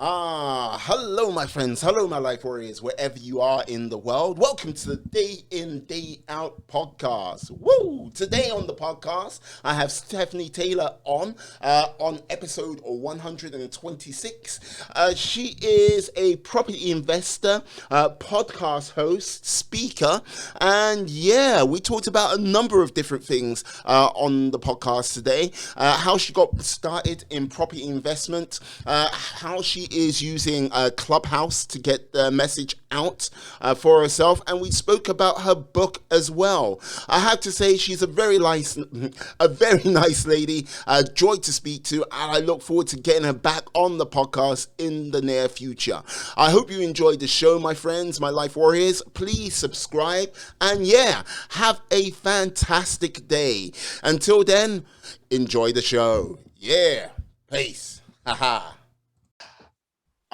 Hello, my friends. Hello, my life warriors, wherever you are in the world. Welcome to the Day In, Day Out podcast. Woo! Today on the podcast, I have Stephanie Taylor on episode 126. She is a property investor, podcast host, speaker, and yeah, we talked about a number of different things on the podcast today. How she got started in property investment, how she is using ClubHouse to get the message out for herself, and we spoke about her book as well. I have to say she's a very nice lady, a joy to speak to, and I look forward to getting her back on the podcast in the near future. I hope you enjoyed the show, my friends, my life warriors. Please subscribe, and yeah, have a fantastic day. Until then, enjoy the show. Yeah, peace. Haha.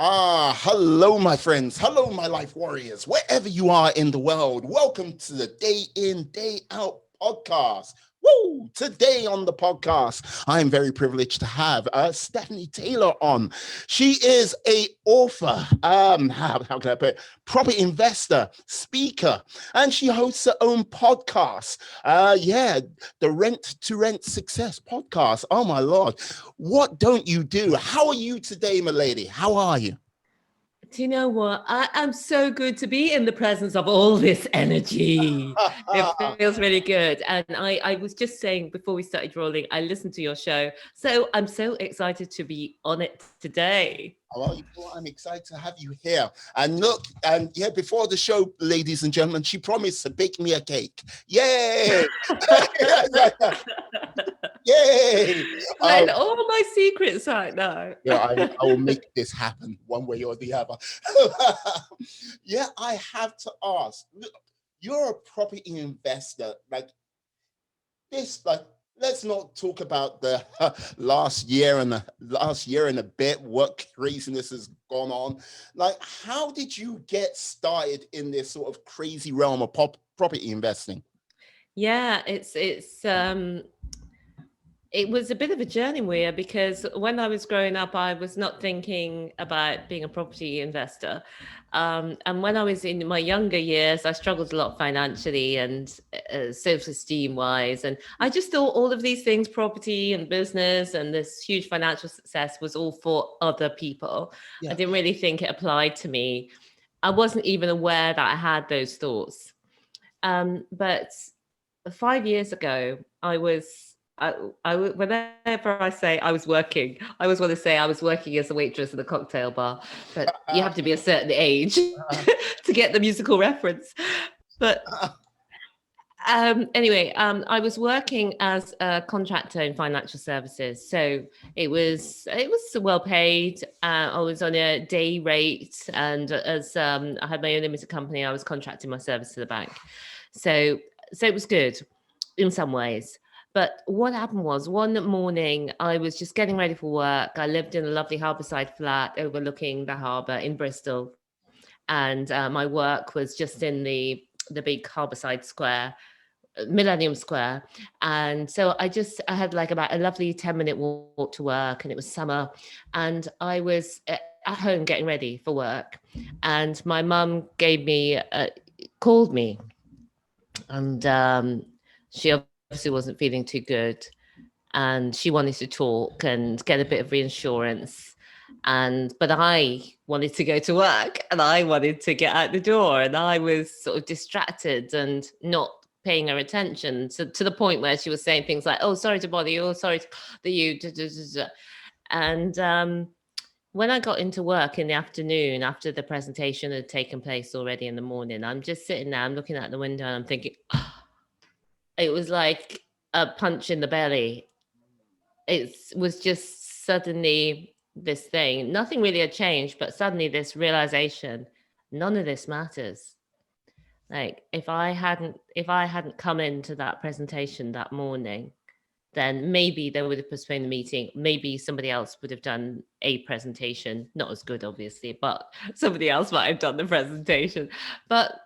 Hello, my friends. Hello, my life warriors, wherever you are in the world. Welcome to the Day In, Day Out podcast. Woo! Today on the podcast, I am very privileged to have Stephanie Taylor on. She is a author, how can I put it? Property investor, speaker, and she hosts her own podcast. The Rent to Rent Success podcast. Oh my Lord, what don't you do? How are you today, my lady? How are you? Do you know what? I am so good to be in the presence of all this energy. It feels really good. And I was just saying before we started rolling, I listened to your show. So I'm so excited to be on it today. Well, you know what? I'm excited to have you here. And look, and yeah, before the show, ladies and gentlemen, she promised to bake me a cake. Yay! Yay! Letting all my secrets right now. I will make this happen one way or the other. Yeah, I have to ask. Look, you're a property investor. Like, let's not talk about the last year and a bit, what craziness has gone on. Like, how did you get started in this sort of crazy realm of property investing? Yeah, it was a bit of a journey, Maria, because when I was growing up, I was not thinking about being a property investor. And when I was in my younger years, I struggled a lot financially and self-esteem wise. And I just thought all of these things, property and business and this huge financial success, was all for other people. I Yeah. didn't really think it applied to me. I wasn't even aware that I had those thoughts. But 5 years ago, whenever I say I was working, I always want to say I was working as a waitress in a cocktail bar, but you have to be a certain age to get the musical reference. But anyway, I was working as a contractor in financial services, so it was well paid. I was on a day rate, and as I had my own limited company, I was contracting my service to the bank. So it was good in some ways. But what happened was one morning I was just getting ready for work. I lived in a lovely harbourside flat overlooking the harbour in Bristol, and my work was just in the big harbourside square, Millennium Square. And so I had like about a lovely 10-minute walk to work, and it was summer, and I was at home getting ready for work, and my mum called me, and she obviously wasn't feeling too good, and she wanted to talk and get a bit of reinsurance. But I wanted to go to work, and I wanted to get out the door, and I was sort of distracted and not paying her attention to the point where she was saying things like, "Oh, sorry to bother you. Oh, sorry that you," and when I got into work in the afternoon after the presentation had taken place already in the morning, I'm just sitting there, I'm looking out the window, and I'm thinking, it was like a punch in the belly. It was just suddenly this thing. Nothing really had changed, but suddenly this realization, none of this matters. Like if I hadn't come into that presentation that morning, then maybe they would have postponed the meeting. Maybe somebody else would have done a presentation, not as good, obviously, but somebody else might have done the presentation. But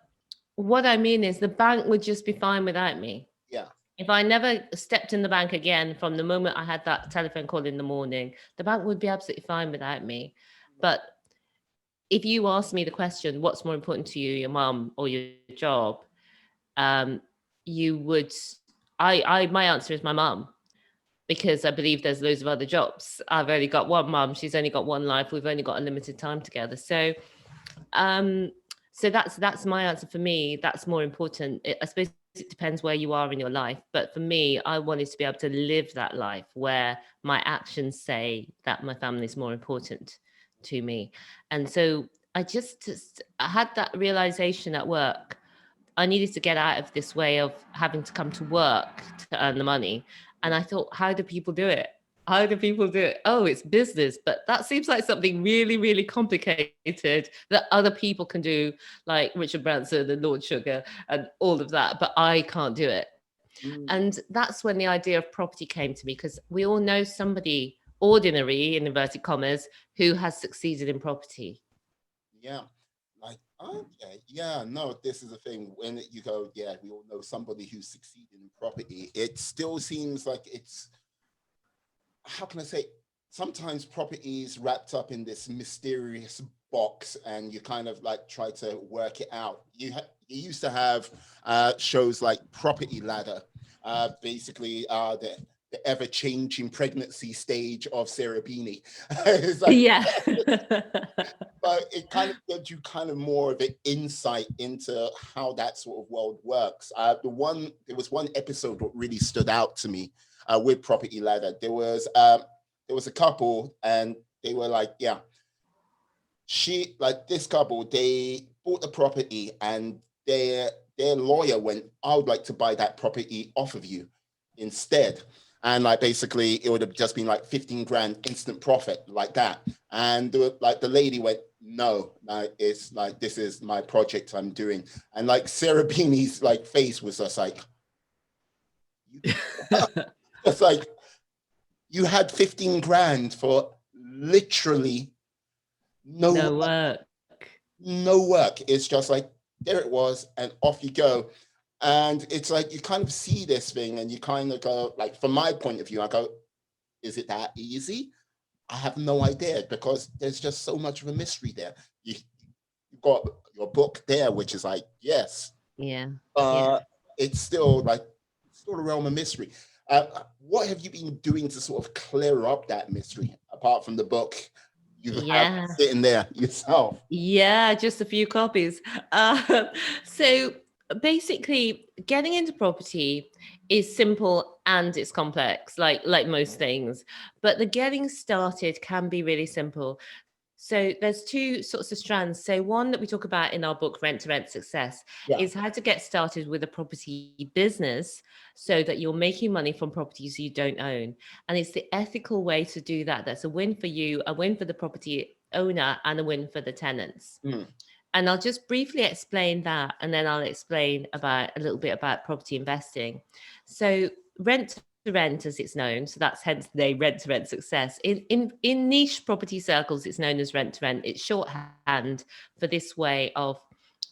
what I mean is the bank would just be fine without me. Yeah. If I never stepped in the bank again from the moment I had that telephone call in the morning, the bank would be absolutely fine without me. But if you ask me the question, what's more important to you, your mum or your job? You would, my answer is my mum, because I believe there's loads of other jobs. I've only got one mum. She's only got one life. We've only got a limited time together. Um, so that's my answer. For me, that's more important. I suppose it depends where you are in your life. But for me, I wanted to be able to live that life where my actions say that my family is more important to me. And so I had that realization at work. I needed to get out of this way of having to come to work to earn the money. And I thought, how do people do it? How do people do it? Oh, it's business. But that seems like something really, really complicated that other people can do, like Richard Branson and Lord Sugar and all of that. But I can't do it. Mm, And that's when the idea of property came to me, because we all know somebody ordinary, in inverted commas, who has succeeded in property. yeah. Like, okay, yeah, no, this is a thing. When you go, yeah, we all know somebody who's succeeded in property. It still seems like it's, how can I say, sometimes property is wrapped up in this mysterious box, and you kind of like try to work it out. You used to have shows like Property Ladder, basically the ever changing pregnancy stage of Sarah Beanie. It's like, Yeah. but it kind of gives you kind of more of an insight into how that sort of world works. There was one episode that really stood out to me with Property Ladder. There was a couple, and they were like, yeah, this couple, they bought the property, and their lawyer went, I would like to buy that property off of you instead. And like basically it would have just been like 15 grand instant profit like that. And the lady went, no, like it's like, this is my project I'm doing. And like Sarah Beanie's like face was just like, it's like, you had 15 grand for literally no No work. no work. It's just like, there it was, and off you go. And it's like, you kind of see this thing, and you kind of go, like, from my point of view, I go, is it that easy? I have no idea, because there's just so much of a mystery there. You've got your book there, which is like, yes, Yeah. uh, Yeah. it's still like, still a realm of mystery. What have you been doing to sort of clear up that mystery, apart from the book you have Yeah. sitting there yourself? Yeah, just a few copies. Uh, so basically, getting into property is simple and it's complex, like most things. But the getting started can be really simple. So there's two sorts of strands. So one that we talk about in our book, Rent to Rent Success, Yeah. is how to get started with a property business so that you're making money from properties you don't own. And it's the ethical way to do that. That's a win for you, a win for the property owner, and a win for the tenants. Mm. And I'll just briefly explain that, and then I'll explain about a little bit about property investing. So rent to rent, as it's known, so that's hence the name Rent to Rent Success. In niche property circles, it's known as rent to rent. It's shorthand for this way of,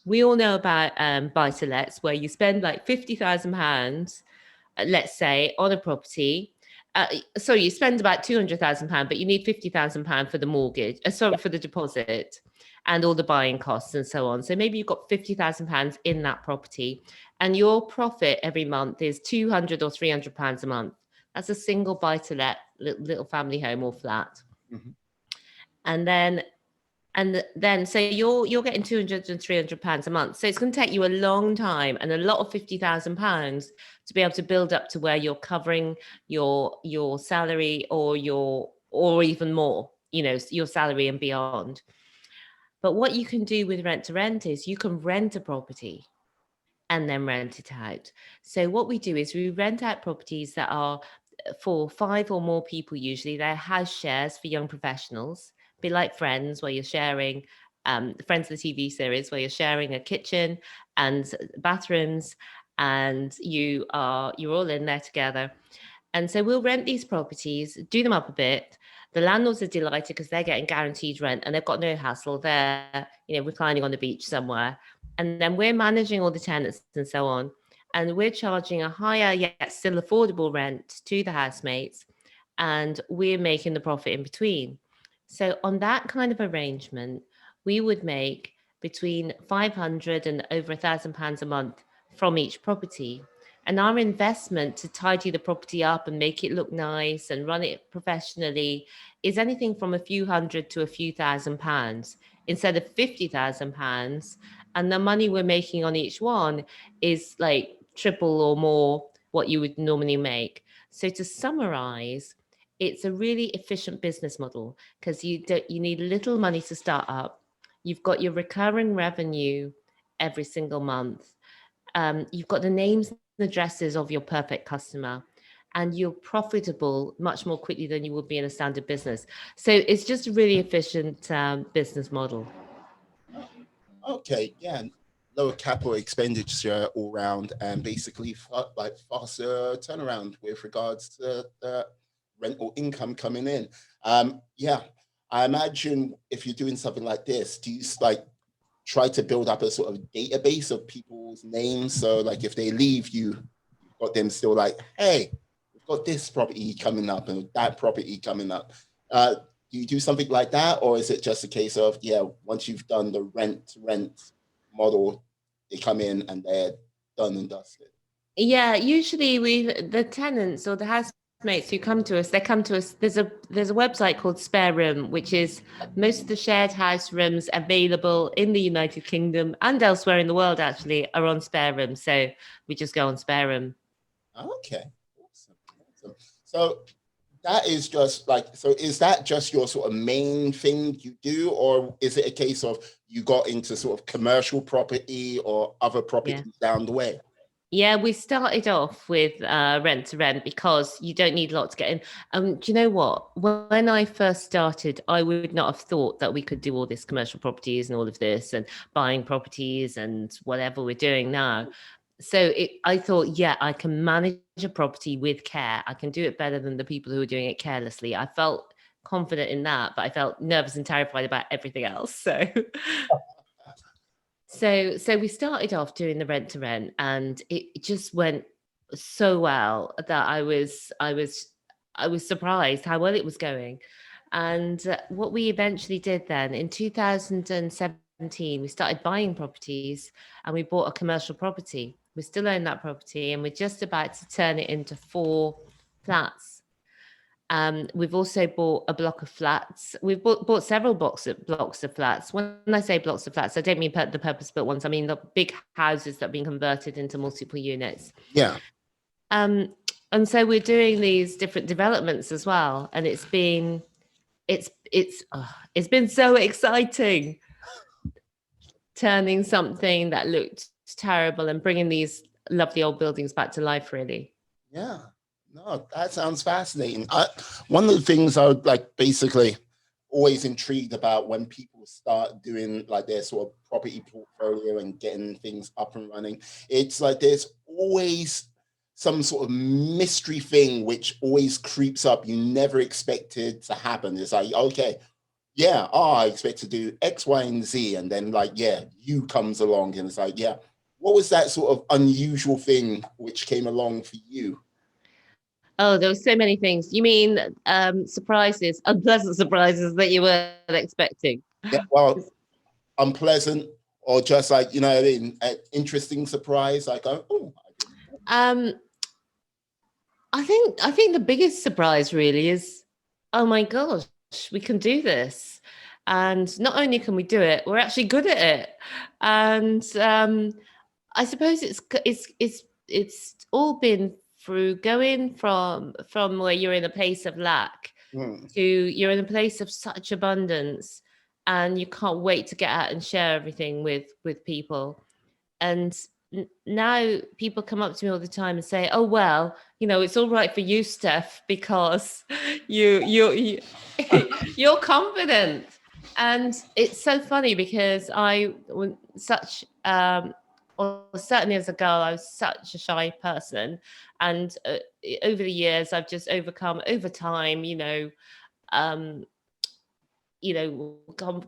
we all know about buy to lets, where you spend like £50,000, let's say, on a property. Sorry, you spend about £200,000, but you need £50,000 for the mortgage, sorry, for the deposit and all the buying costs and so on. So maybe you've got £50,000 in that property, and your profit every month is £200 or £300 a month. That's a single buy to let little family home or flat. Mhm. And then so you're getting £200 and £300 a month. So it's going to take you a long time and a lot of £50,000 to be able to build up to where you're covering your salary or even more, your salary and beyond. But what you can do with rent to rent is you can rent a property and then rent it out. So what we do is we rent out properties that are for 5 or more people. Usually they're house shares for young professionals, be like Friends, where you're sharing Friends, the TV series, where you're sharing a kitchen and bathrooms, and you're all in there together. And so we'll rent these properties, do them up a bit. The landlords are delighted because they're getting guaranteed rent and they've got no hassle. They're, reclining on the beach somewhere. And then we're managing all the tenants and so on. And we're charging a higher yet still affordable rent to the housemates. And we're making the profit in between. So on that kind of arrangement, we would make between 500 and over £1,000 a month from each property. And our investment to tidy the property up and make it look nice and run it professionally is anything from a few hundred to a few £1,000s instead of £50,000. And the money we're making on each one is like triple or more what you would normally make. So to summarize, it's a really efficient business model because you need little money to start up. You've got your recurring revenue every single month. You've got the names and addresses of your perfect customer, and you're profitable much more quickly than you would be in a standard business. So it's just a really efficient business model. Okay, yeah, lower capital expenditure all round, and basically like faster turnaround with regards to the rental income coming in. Yeah, I imagine if you're doing something like this, do you like try to build up a sort of database of people's names? So like if they leave you, you've got them still like, hey, we've got this property coming up and that property coming up. Do you do something like that, or is it just a case of, yeah, once you've done the rent model, they come in and they're done and dusted? Yeah, usually the tenants or the housemates who come to us, they come to us. There's a website called Spare Room, which is most of the shared house rooms available in the United Kingdom and elsewhere in the world actually are on Spare Room. So we just go on Spare Room. Okay, awesome, awesome. So that is just like, so is that just your sort of main thing you do, or is it a case of you got into sort of commercial property or other Yeah. properties down the way? Yeah, we started off with rent to rent because you don't need a lot to get in. Do you know what? When I first started, I would not have thought that we could do all this commercial properties and all of this and buying properties and whatever we're doing now. So I thought, yeah, I can manage a property with care. I can do it better than the people who are doing it carelessly. I felt confident in that, but I felt nervous and terrified about everything else. So so we started off doing the rent to rent, and it just went so well that I was surprised how well it was going. And what we eventually did then in 2017, we started buying properties, and we bought a commercial property. We still own that property, and we're just about to turn it into 4 flats. We've also bought a block of flats. We've bought several blocks of flats. When I say blocks of flats, I don't mean the purpose-built ones. I mean the big houses that have been converted into multiple units. Yeah. Um, and so we're doing these different developments as well, and it's been so exciting turning something that looked terrible and bringing these lovely old buildings back to life. Really. Yeah. No, that sounds fascinating. One of the things I would like basically always intrigued about when people start doing like their sort of property portfolio and getting things up and running, it's like there's always some sort of mystery thing which always creeps up you never expected to happen. It's like, okay, yeah, I expect to do X, Y, and Z. And then like, yeah, you comes along and it's like, yeah, what was that sort of unusual thing which came along for you? Oh, there were so many things. You mean surprises, unpleasant surprises that you weren't expecting? Yeah, well, unpleasant or just like, you know what I mean, an interesting surprise, like, oh, I didn't know. Um, I think the biggest surprise really is, oh my gosh, we can do this. And not only can we do it, we're actually good at it. And I suppose it's all been through going from where you're in a place of lack to you're in a place of such abundance, and you can't wait to get out and share everything with people. And now people come up to me all the time and say, "Oh well, it's all right for you, Steph, because you you're confident." And it's so funny because such or certainly as a girl, I was such a shy person, and over the years, I've just overcome over time, um,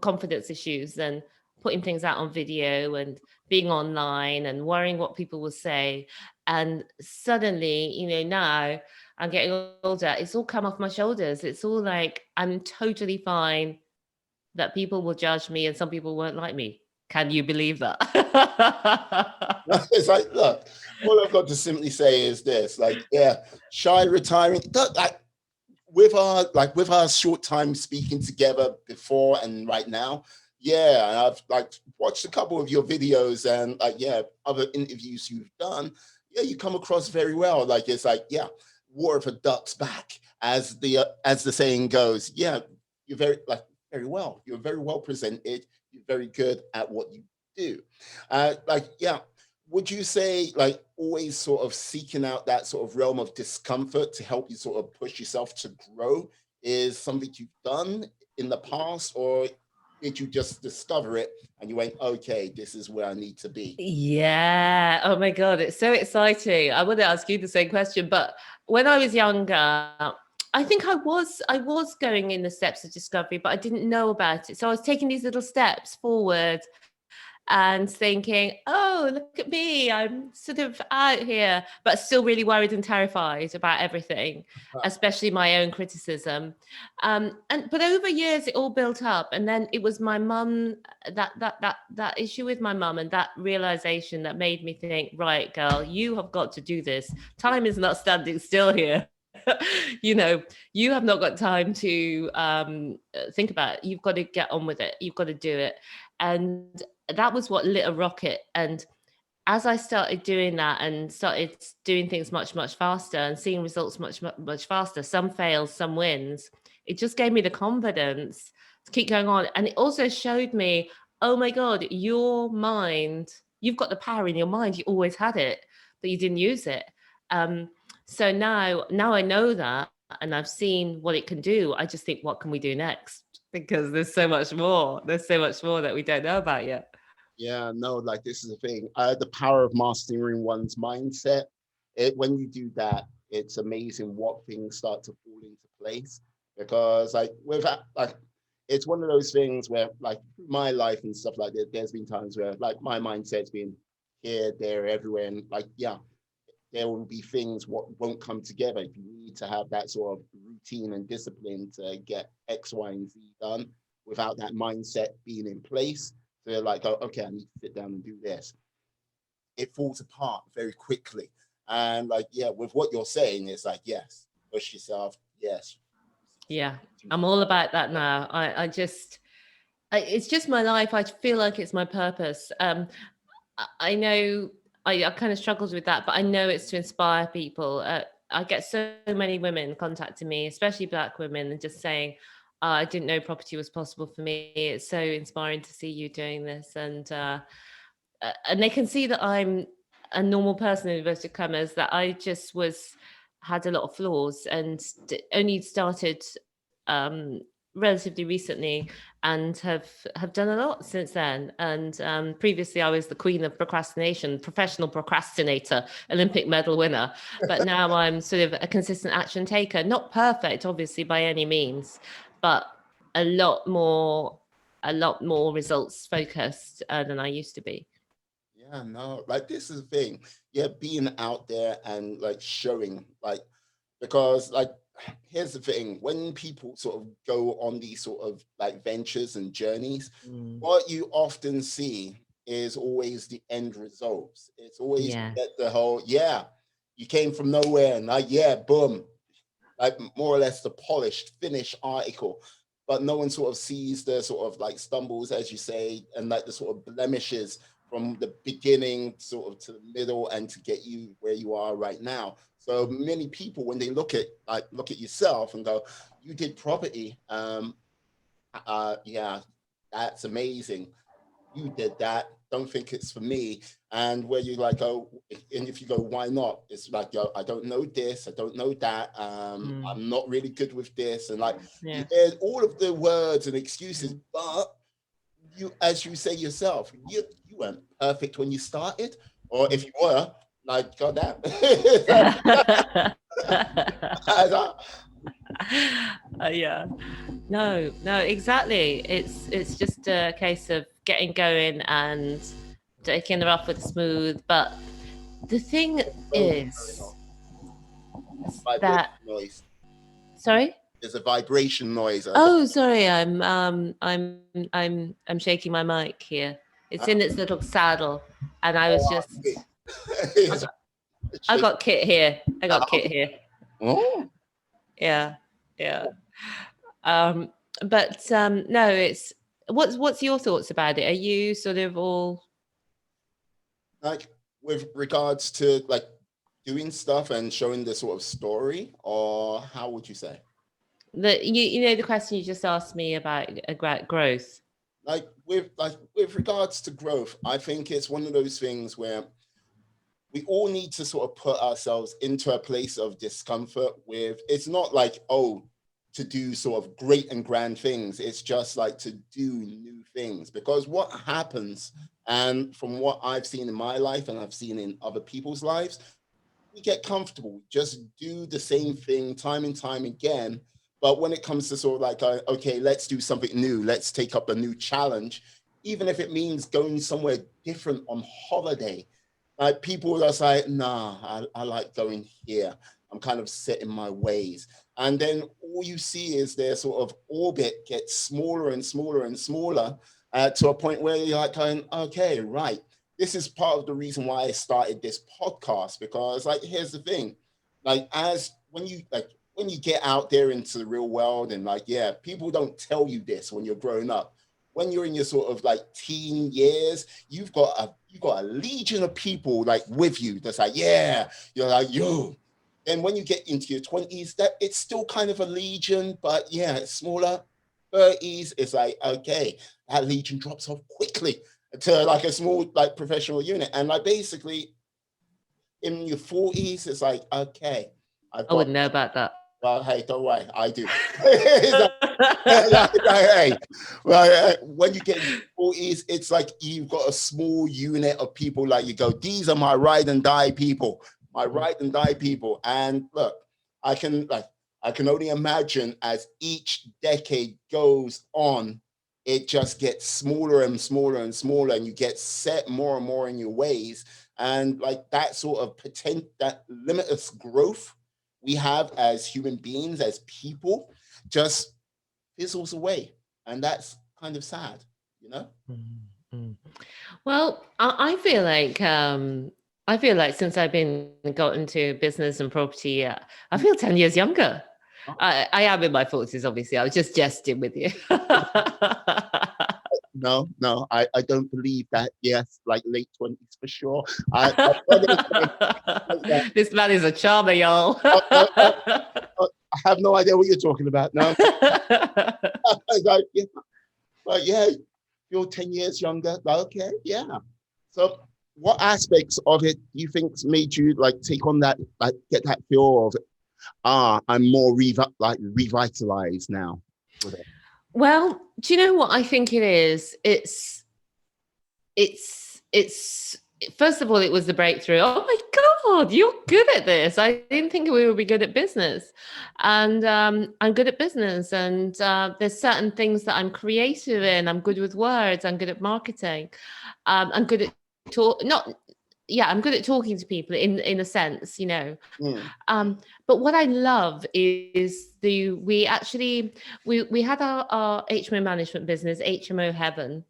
confidence issues and putting things out on video and being online and worrying what people will say. And suddenly, now I'm getting older, it's all come off my shoulders. It's all like, I'm totally fine that people will judge me and some people won't like me. Can you believe that? It's like, look, all I've got to simply say is this, like, yeah, shy retiring, like, with our short time speaking together before and right now, yeah, and I've like watched a couple of your videos and like, yeah, other interviews you've done. Yeah, you come across very well. Like, it's like, yeah, water for ducks back, as the saying goes. Yeah, you're very well. You're very well presented. You're very good at what you do. Like, yeah, would you say like always sort of seeking out that sort of realm of discomfort to help you sort of push yourself to grow is something you've done in the past, or did you just discover it and you went, okay, this is where I need to be? Yeah. Oh my God, it's so exciting. I want to ask you the same question, but when I was younger, I think I was going in the steps of discovery, but I didn't know about it. So I was taking these little steps forward and thinking, oh, look at me, I'm sort of out here, but still really worried and terrified about everything, especially my own criticism. And but over years, it all built up, and then it was my mum, that issue with my mum, and that realization that made me think, right, girl, you have got to do this. Time is not standing still here. you know you have not got time to think about it. You've got to get on with it, you've got to do it. And that was what lit a rocket. And as I started doing that and started doing things much, much faster and seeing results much, much, much faster, some fails, some wins, it just gave me the confidence to keep going on. And it also showed me, oh my God, your mind, you've got the power in your mind. You always had it, but you didn't use it. Um, so now I know that and I've seen what it can do. I just think, what can we do next? Because there's so much more. There's so much more that we don't know about yet. Yeah, no, like this is the thing. The power of mastering one's mindset. When you do that, it's amazing what things start to fall into place. Because like with that, like it's one of those things where like through my life and stuff like that, there's been times where like my mindset's been here, there, everywhere, and like yeah, there will be things what won't come together. You need to have that sort of routine and discipline to get X, Y, and Z done without that mindset being in place. So they're like, oh, okay, I need to sit down and do this. It falls apart very quickly. And like, yeah, with what you're saying, it's like, yes, push yourself. Yes. Yeah, I'm all about that now. It's just my life. I feel like it's my purpose. I know I kind of struggled with that, but I know it's to inspire people. I get so many women contacting me, especially Black women, and just saying, I didn't know property was possible for me. It's so inspiring to see you doing this. And they can see that I'm a normal person in inverted commas, that I just had a lot of flaws and only started um, relatively recently and have done a lot since then. And previously I was the queen of procrastination, professional procrastinator, Olympic medal winner. But now I'm sort of a consistent action taker, not perfect, obviously, by any means, but a lot more results focused than I used to be. Yeah, no, like this is the thing. Yeah, being out there and like showing, like, because like here's the thing, when people sort of go on these sort of like ventures and journeys, Mm. what you often see is always the end results. It's always Yeah. get the whole, yeah, you came from nowhere and like, yeah, boom, like more or less the polished, finished article. But no one sort of sees the sort of like stumbles, as you say, and like the sort of blemishes from the beginning sort of to the middle and to get you where you are right now. So many people, when they look at yourself and go, you did property, yeah, that's amazing, you did that, don't think it's for me. And where you like go, and if you go, why not, it's like, yo, I don't know this, I don't know that, Mm. I'm not really good with this, and like you Yeah. hear all of the words and excuses, Mm. but you, as you say yourself, you weren't perfect when you started, or if Mm. you were, like, goddamn. Yeah. No, no, exactly. It's just a case of getting going and taking the rough with the smooth. But The thing Going is off. Vibration that, noise. sorry. There's a vibration noise. I think. Oh, sorry. I'm shaking my mic here. It's in its little saddle, and I was Oh, I see. just. I It's got, I got Kit here. I got Kit here. oh, Yeah, yeah. Um, but no, it's what's your thoughts about it? Are you sort of all like with regards to like doing stuff and showing the sort of story, or how would you say? you know the question you just asked me about growth? With regards to growth, I think it's one of those things where we all need to sort of put ourselves into a place of discomfort with it's not like, oh, to do sort of great and grand things. It's just like to do new things. Because what happens, and from what I've seen in my life and I've seen in other people's lives, we get comfortable, just do the same thing time and time again. But when it comes to sort of like, okay, let's do something new, let's take up a new challenge, even if it means going somewhere different on holiday. Like people are just like, nah, I like going here. I'm kind of set in my ways. And then all you see is their sort of orbit gets smaller and smaller and smaller to a point where you're like going, okay, right, this is part of the reason why I started this podcast, because like here's the thing, like as when you get out there into the real world and like yeah, people don't tell you this when you're growing up. When you're in your sort of like teen years, you've got a legion of people like with you that's like yeah, you're like yo. And when you get into your 20s, that it's still kind of a legion, but yeah, it's smaller. 30s, it's like okay, that legion drops off quickly to like a small like professional unit. And like basically in your 40s, it's like, okay, I've I got wouldn't know about that. well, hey, don't worry, I do. Hey, well, when you get in your 40s, it's like you've got a small unit of people like you go, these are my ride and die people, my ride and die people. And look, I can like I can only imagine as each decade goes on, it just gets smaller and smaller and smaller, and you get set more and more in your ways. And like that sort of potential, that limitless growth we have as human beings, as people, just fizzles away. And that's kind of sad, you know? Mm. Well, I feel like since I've been got into business and property, I feel 10 years younger. I am in my 40s, obviously. I was just jesting with you. No, no, I don't believe that. Yes, like late 20s for sure. I yeah. This man is a charmer, y'all. I have no idea what you're talking about. No, like, yeah, but yeah, you're 10 years younger. Okay, yeah. So, what aspects of it do you think's made you like take on that, like get that feel of, I'm more revitalized now with it? Well, do you know what I think it is? It's first of all, it was the breakthrough. Oh my God, you're good at this. I didn't think we would be good at business. And I'm good at business. And there's certain things that I'm creative in. I'm good with words. I'm good at marketing. I'm good at talk. Not yeah, I'm good at talking to people in a sense, you know. Mm, But what I love is we had our HMO management business, HMO Heaven,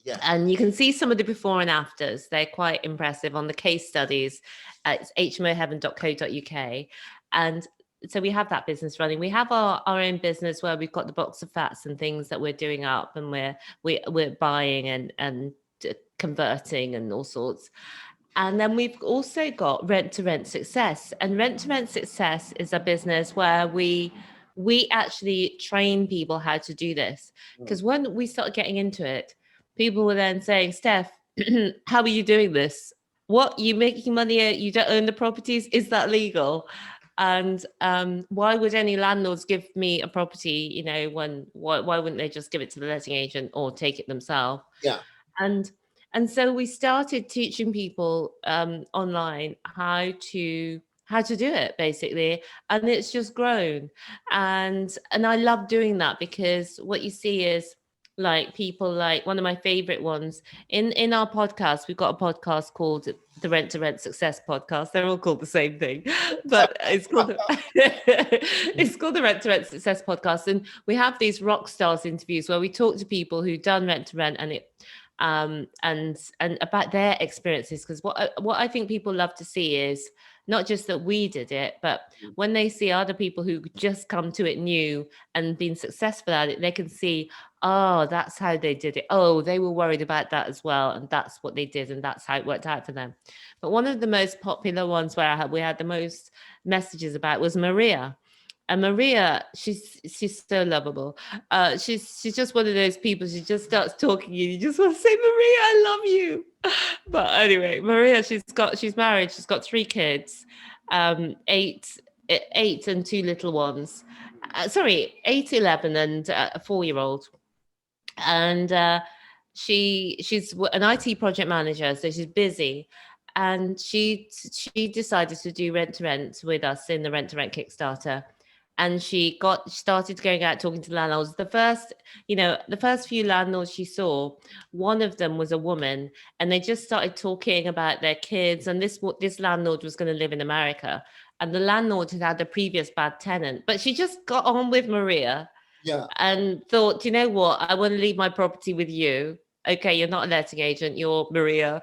yes. and you can see some of the before and afters. They're quite impressive on the case studies. It's hmoheaven.co.uk. And so we have that business running. We have our own business where we've got the box of flats and things that we're doing up, and we're buying and converting and all sorts. And then we've also got Rent to Rent Success. And Rent to Rent Success is a business where we actually train people how to do this. Mm, Because when we started getting into it, people were then saying, Steph, how are you doing this? What, you making money? You don't own the properties? Is that legal? And why would any landlords give me a property? You know, why wouldn't they just give it to the letting agent or take it themselves? yeah. And and so we started teaching people online how to do it basically, and it's just grown. And I love doing that because what you see is like people like one of my favorite ones in our podcast. We've got a podcast called the Rent to Rent Success Podcast. They're all called the same thing, but it's called it's called the Rent to Rent Success Podcast. And we have these rock stars interviews where we talk to people who've done rent to rent and about their experiences. Because what I think people love to see is not just that we did it, but when they see other people who just come to it new and been successful at it, they can see, oh, that's how they did it. Oh, they were worried about that as well, and that's what they did, and that's how it worked out for them. But one of the most popular ones where we had the most messages about was Maria. And Maria, she's so lovable. She's just one of those people. She just starts talking, and you just want to say, Maria, I love you. But anyway, Maria, she's married. She's got 3 kids, 8 and 2 little ones. Sorry, 8, 11, and a 4-year-old. And she's an IT project manager, so she's busy. And she decided to do rent to rent with us in the rent to rent Kickstarter. And she started going out talking to landlords. The first few landlords she saw, one of them was a woman, and they just started talking about their kids. And this landlord was going to live in America, and the landlord had a previous bad tenant, but she just got on with Maria. Yeah. And thought, you know what, I want to leave my property with you. Okay, you're not a letting agent, you're Maria,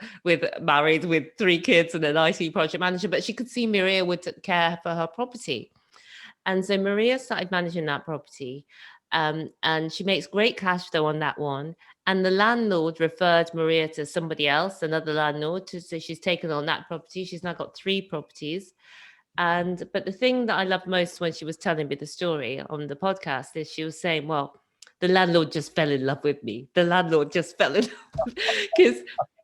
married with 3 kids and an IT project manager. But she could see Maria would care for her property. And so Maria started managing that property. And she makes great cash flow on that one. And the landlord referred Maria to somebody else, another landlord. So she's taken on that property. She's now got 3 properties. But the thing that I loved most when she was telling me the story on the podcast is she was saying, well, the landlord just fell in love with me. The landlord just fell in love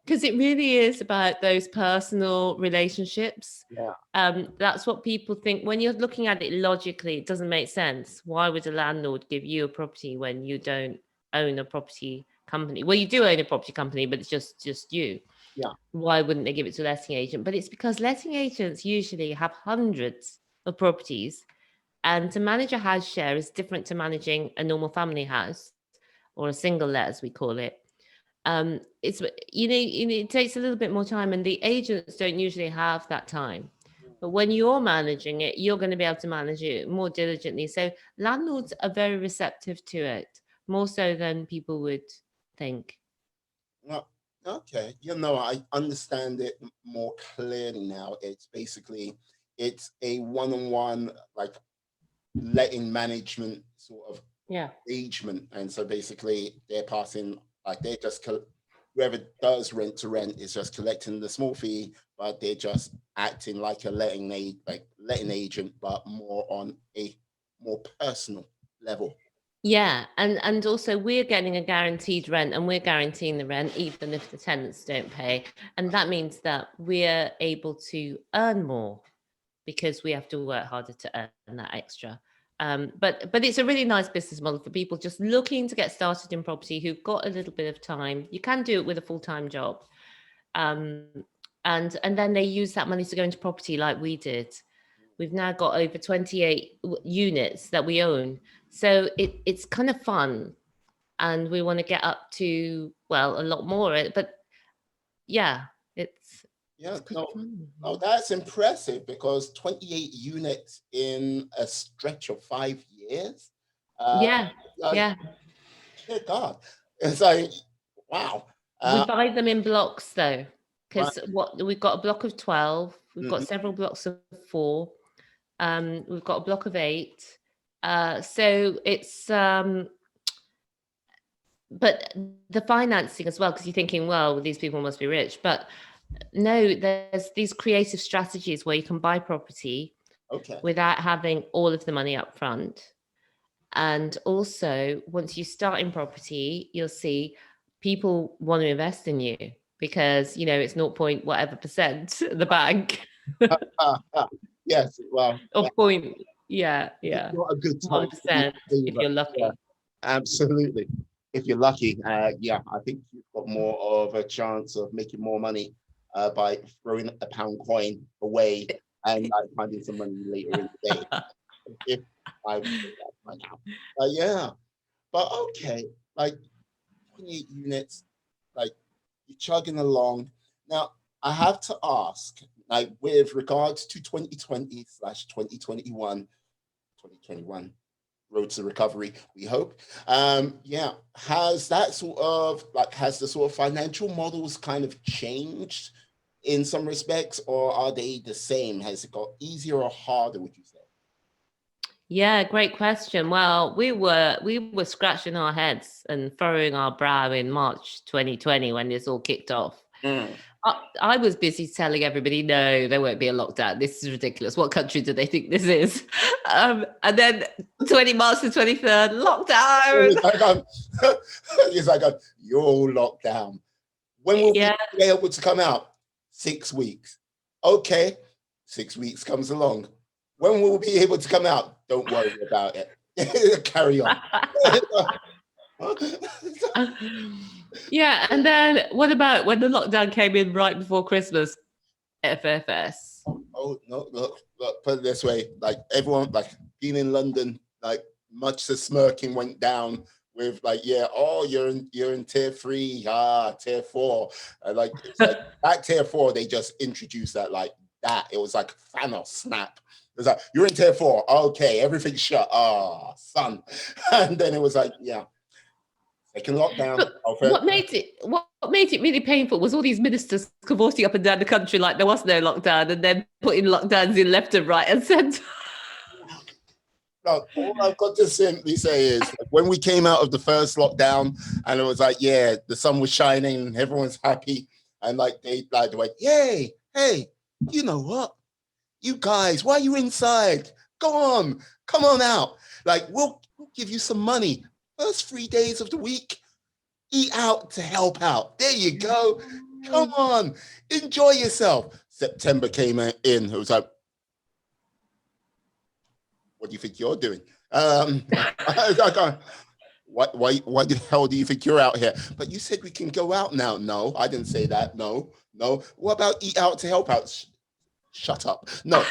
because it really is about those personal relationships. Yeah. That's what people think. When you're looking at it logically, it doesn't make sense. Why would a landlord give you a property when you don't own a property company? Well, you do own a property company, but it's just you. Yeah. Why wouldn't they give it to a letting agent? But it's because letting agents usually have hundreds of properties, and to manage a house share is different to managing a normal family house or a single let, as we call it. It's it takes a little bit more time, and the agents don't usually have that time. But when you're managing it, you're going to be able to manage it more diligently. So landlords are very receptive to it, more so than people would think. Well, okay. I understand it more clearly now. It's basically it's a one-on-one, like, letting management sort of Yeah. engagement, and so basically they're passing, like, they're just whoever does rent to rent is just collecting the small fee, but they're just acting like a letting agent, but more on a more personal level. Yeah, and also we're getting a guaranteed rent, and we're guaranteeing the rent even if the tenants don't pay. And that means that we're able to earn more because we have to work harder to earn that extra. But it's a really nice business model for people just looking to get started in property who've got a little bit of time. You can do it with a full-time job. Um, and then they use that money to go into property like we did. We've now got over 28 units that we own. So it's kind of fun. And we want to get up to, well, a lot more. But yeah, it's Yeah, kind no, of fun. no, that's impressive, because 28 units in a stretch of 5 years. Uh, Yeah, like, yeah. dear God, it's like, wow. We Uh, buy them in blocks though, right. because what we've got a block of 12, we've got Mhm. several blocks of 4, we've got a block of 8. So it's but the financing as well, because you're thinking, well, these people must be rich. But no, there's these creative strategies where you can buy property Okay. without having all of the money up front. And also, once you start in property, you'll see people want to invest in you because, it's 0 point whatever percent at the bank. Yes, well, Or point, yeah, if it's yeah, not a good time to be 1% in if favor. you're Yeah, lucky. absolutely. If you're lucky, yeah, I think you've got more of a chance of making more money by throwing a pound coin away and like finding some money later in the day. If I would say that right now. Yeah, but okay, like. 28 units, like you're chugging along. Now, I have to ask, like with regards to 2020/2021, 2021 road to recovery, we hope. Yeah, has that sort of like has the sort of financial models kind of changed in some respects, or are they the same? Has it got easier or harder, would you say? Yeah, great question. Well, we were scratching our heads and furrowing our brow in March 2020 when this all kicked off. Mm. I was busy telling everybody, no, there won't be a lockdown. This is ridiculous. What country do they think this is? And then 20 March the 23rd, lockdown. It's like you're all locked down. When will we Yeah. be able to come out? 6 weeks. Okay, 6 weeks comes along. When will we be able to come out? Don't worry about it. Carry on. Yeah, and then what about when the lockdown came in right before Christmas? FFS. Oh no! Look, put it this way: like everyone, like being in London, like much the smirking went down with like, yeah, oh, you're in tier 3, tier 4, like it's like that tier 4. They just introduced that like that. It was like Thanos snap. It was like you're in tier 4, okay, everything's shut. Son, and then it was like, yeah, second lockdown. But what made it really painful was all these ministers cavorting up and down the country like there was no lockdown, and then putting lockdowns in left and right and centre. No, all I've got to simply say is like, when we came out of the first lockdown and it was like, yeah, the sun was shining, everyone's happy, and like they went, yay, hey, you know what? You guys, why are you inside? Go on, come on out. Like we'll give you some money. First 3 days of the week, eat out to help out. There you go. Come on, enjoy yourself. September came in. It was like, what do you think you're doing? Why the hell do you think you're out here? But you said we can go out now. No, I didn't say that. No. What about eat out to help out? Shut up. No,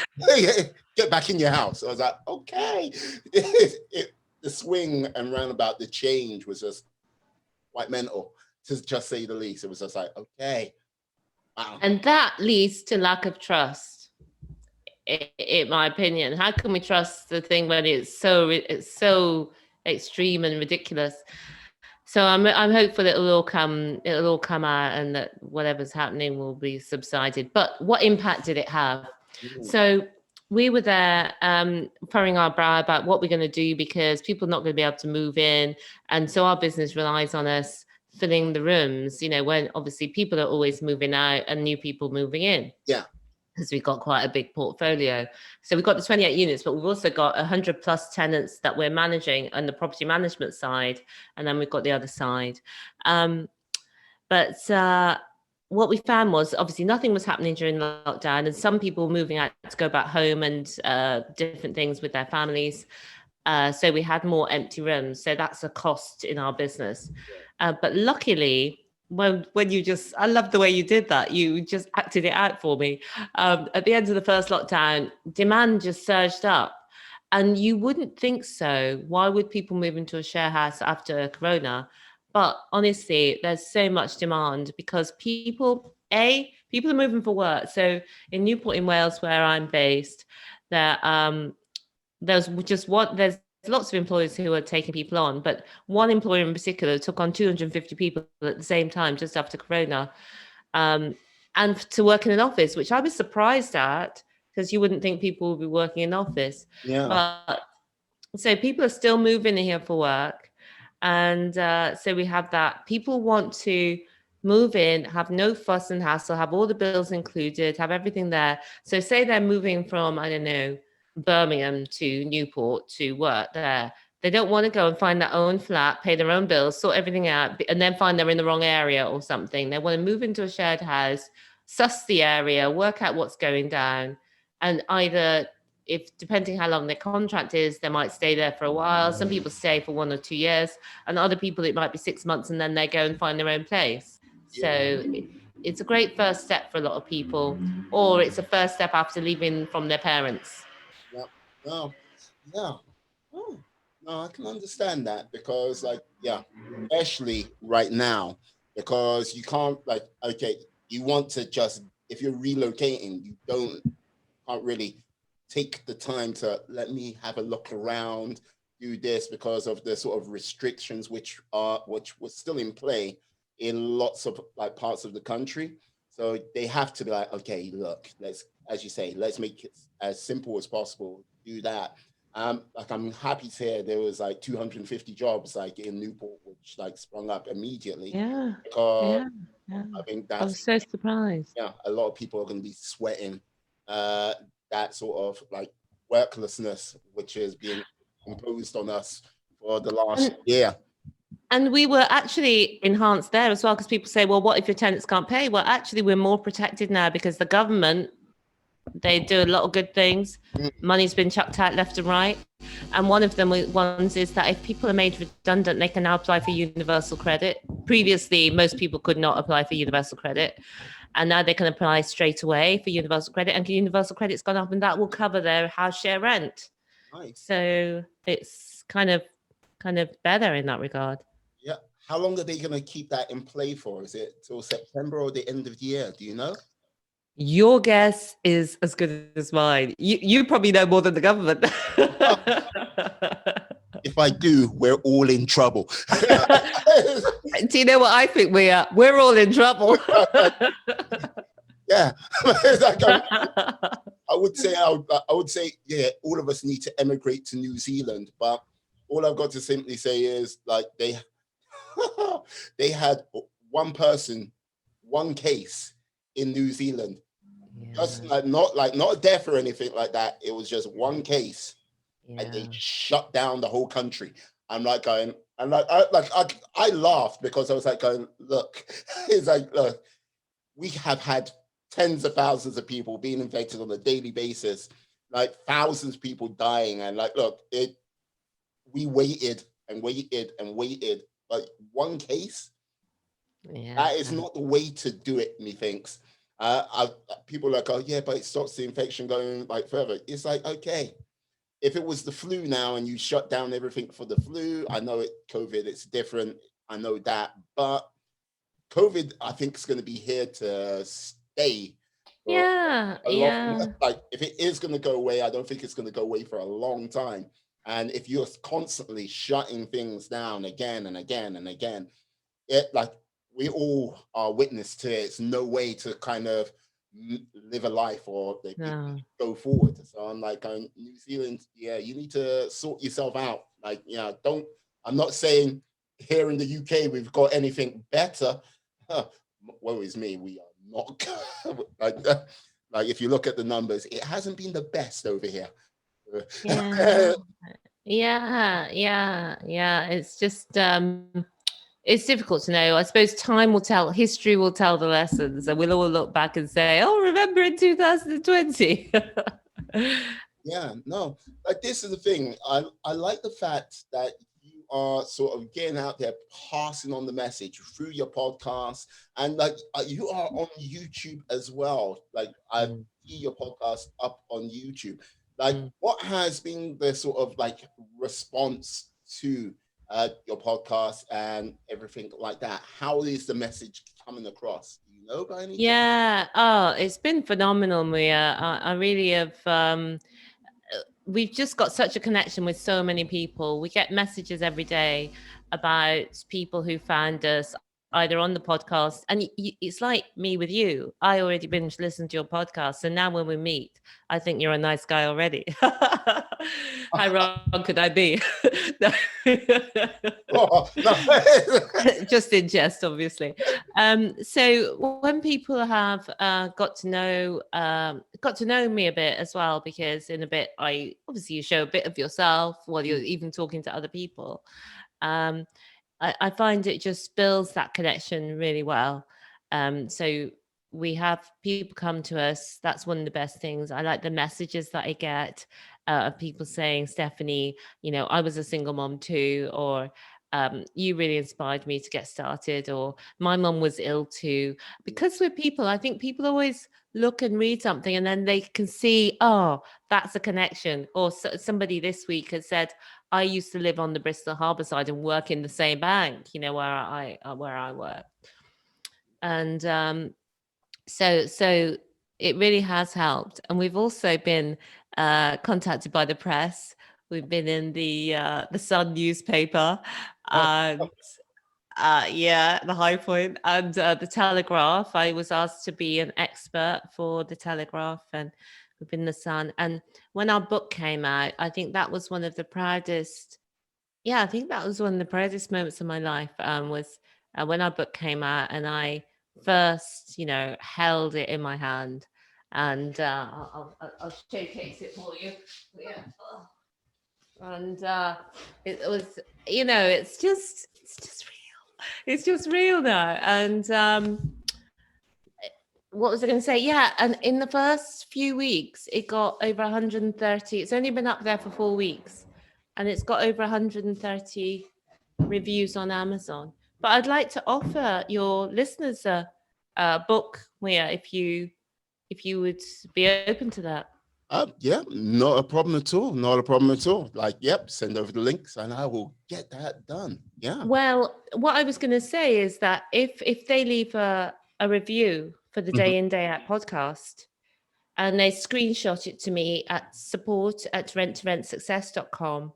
get back in your house. I was like, okay. The swing and roundabout, the change was just quite mental, to just say the least. It was just like, okay. Wow. And that leads to lack of trust, in my opinion. How can we trust the thing when it's so extreme and ridiculous? So I'm hopeful it'll all come out, and that whatever's happening will be subsided. But what impact did it have? So we were there furrowing our brow about what we're going to do, because people are not going to be able to move in, and so our business relies on us filling the rooms, when obviously people are always moving out and new people moving in. Yeah. Because we've got quite a big portfolio. So we've got the 28 units, but we've also got 100 plus tenants that we're managing on the property management side. And then we've got the other side. But what we found was obviously nothing was happening during the lockdown, and some people moving out to go back home and different things with their families. So we had more empty rooms. So that's a cost in our business. But luckily, when I love the way you did that. You just acted it out for me. At the end of the first lockdown, demand just surged up. And you wouldn't think so. Why would people move into a share house after Corona? But honestly, there's so much demand because people are moving for work. So in Newport in Wales, where I'm based, there's lots of employers who are taking people on, but one employer in particular took on 250 people at the same time just after Corona, and to work in an office, which I was surprised at, because you wouldn't think people would be working in office. Yeah. But so people are still moving here for work, and so we have that. People want to move in, have no fuss and hassle, have all the bills included, have everything there. So say they're moving from, I don't know, Birmingham to Newport to work there. They don't want to go and find their own flat, pay their own bills, sort everything out, and then find they're in the wrong area or something. They want to move into a shared house, suss the area, work out what's going down, and either, if depending how long their contract is, they might stay there for a while. Some people stay for 1 or 2 years, and other people it might be 6 months, and then they go and find their own place. So it's a great first step for a lot of people, or it's a first step after leaving from their parents. Yeah. Oh, No, I can understand that because, like, yeah, especially right now, because you can't, like, okay, you want to just, if you're relocating, you can't really take the time to let me have a look around, do this because of the sort of restrictions which was still in play in lots of like parts of the country. So they have to be like, okay, look, let's, as you say, let's make it as simple as possible. Do that. Like I'm happy to hear there was like 250 jobs like in Newport, which like sprung up immediately Yeah, because yeah, yeah. I think I that's, was so surprised. yeah, a lot of people are going to be sweating uh, that sort of like worklessness, which is being imposed on us for the last And year. and we were actually enhanced there as well because people say, well, what if your tenants can't pay? Well, actually, we're more protected now because the government, they do a lot of good things. Mm, Money's been chucked out left and right. And one of them ones is that if people are made redundant, they can now apply for universal credit. Previously, most people could not apply for universal credit. And now they can apply straight away for universal credit. And universal credit's gone up and that will cover their house share rent. nice. So it's kind of better in that regard. Yeah. How long are they going to keep that in play for? Is it till September or the end of the year? Do you know? Your guess is as good as mine. You probably know more than the government. If I do, we're all in trouble. Do you know what I think we are? We're all in trouble. Yeah. It's like, I would say, yeah, all of us need to emigrate to New Zealand. But all I've got to simply say is like they had one person, one case in New Zealand, just Yeah, like not a death or anything like that. It was just one case, and they yeah, shut down the whole country. I'm like going, I laughed because I was like going, look, it's like, look, we have had tens of thousands of people being infected on a daily basis, like thousands of people dying, and like, look, we waited and waited and waited, but one case, yeah. that is not the way to do it, methinks. People are like, oh yeah, but it stops the infection going like further. It's like, okay, if it was the flu now and you shut down everything for the flu, I know it COVID, it's different. I know that, but COVID, I think, is going to be here to stay for Yeah, a long. yeah. Like, if it is going to go away, I don't think it's going to go away for a long time. And if you're constantly shutting things down again and again and again, it like we all are witness to it. It's no way to kind of live a life or like, No. go forward. So I'm like, going, New Zealand, yeah, you need to sort yourself out. Like, yeah, don't. I'm not saying here in the UK we've got anything better. Woe is me, we are not. like, like if you look at the numbers, it hasn't been the best over here. Yeah. Yeah, yeah, yeah. It's just it's difficult to know. I suppose time will tell, history will tell the lessons, and we'll all look back and say, "Oh, remember in 2020." Yeah, no, like this is the thing. I like the fact that you are sort of getting out there, passing on the message through your podcast, and like you are on YouTube as well. Like I Mm, see your podcast up on YouTube. Like, mm. what has been the sort of like response to your podcast and everything like that? How is the message coming across? Do you know by any chance? Yeah. Oh, it's been phenomenal, Mia. I really have. We've just got such a connection with so many people. We get messages every day about people who found us either on the podcast, and it's like me with you. I already binge listen to your podcast, so now when we meet, I think you're a nice guy already. How wrong could I be? No. Oh, no. Just in jest, obviously. So when people have got to know me a bit as well, because in a bit I obviously you show a bit of yourself while you're even talking to other people. Um, I find it just builds that connection really well. So we have people come to us. That's one of the best things. I like the messages that I get of people saying, Stephanie, I was a single mom too, or you really inspired me to get started, or my mom was ill too. Because we're people, I think people always look and read something and then they can see, oh, that's a connection. Or somebody this week has said, I used to live on the Bristol Harbour side and work in the same bank, where I work. And so it really has helped. And we've also been contacted by the press. We've been in the Sun newspaper, and the High Point, and the Telegraph. I was asked to be an expert for the Telegraph, and we've been in the Sun. And when our book came out, I think that was one of the proudest. Yeah, I think that was one of the proudest moments of my life. Was when our book came out, and I first, held it in my hand, and I'll showcase it for you. Yeah. And it was, it's just real now. And what was I going to say? Yeah, and in the first few weeks, it got over 130. It's only been up there for 4 weeks, and it's got over 130 reviews on Amazon. But I'd like to offer your listeners a book, Mia, if you would be open to that. Yeah, not a problem at all. Not a problem at all. Like, yep, send over the links and I will get that done. Yeah. Well, what I was going to say is that if they leave a review for the Day In Day Out podcast, and they screenshot it to me at support@renttoRentsuccess.com,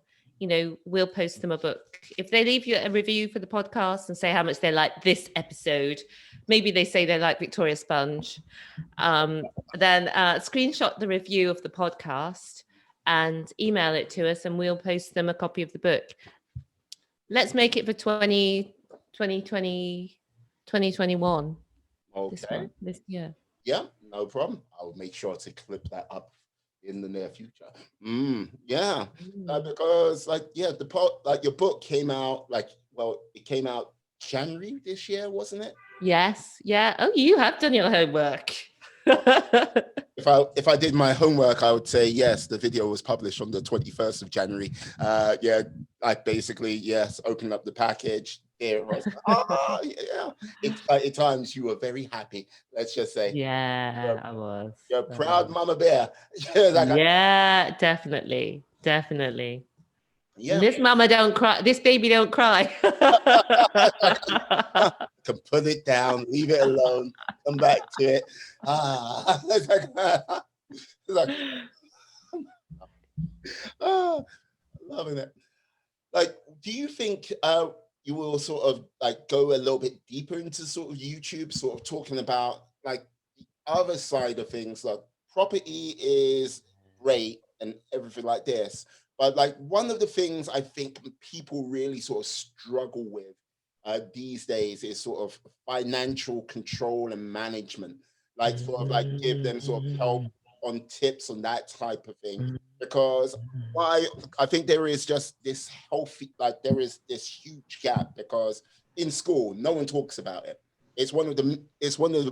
we'll post them a book. If they leave you a review for the podcast and say how much they like this episode, maybe they say they like Victoria Sponge, then screenshot the review of the podcast and email it to us, and we'll post them a copy of the book. Let's make it for 2021. Okay. This year. Yeah, no problem. I'll make sure to clip that up in the near future. Yeah. Because your book came out it came out January this year, wasn't it? Yes. Yeah. Oh, you have done your homework. If I did my homework, I would say yes. The video was published on the 21st of January. Opened up the package. There it was. Yeah. At times you were very happy. Let's just say. Yeah, I was. You're a proud mama bear. Yeah, definitely. Yeah. This mama don't cry. This baby don't cry. Can put it down, leave it alone, come back to it. Loving it. Do you think you will sort of go a little bit deeper into sort of YouTube, sort of talking about the other side of things? Like, property is great and everything like this, but one of the things I think people really sort of struggle with these days is sort of financial control and management. Give them sort of help on tips on that type of thing, because I think there is just this there is this huge gap, because in school no one talks about it. It's one of the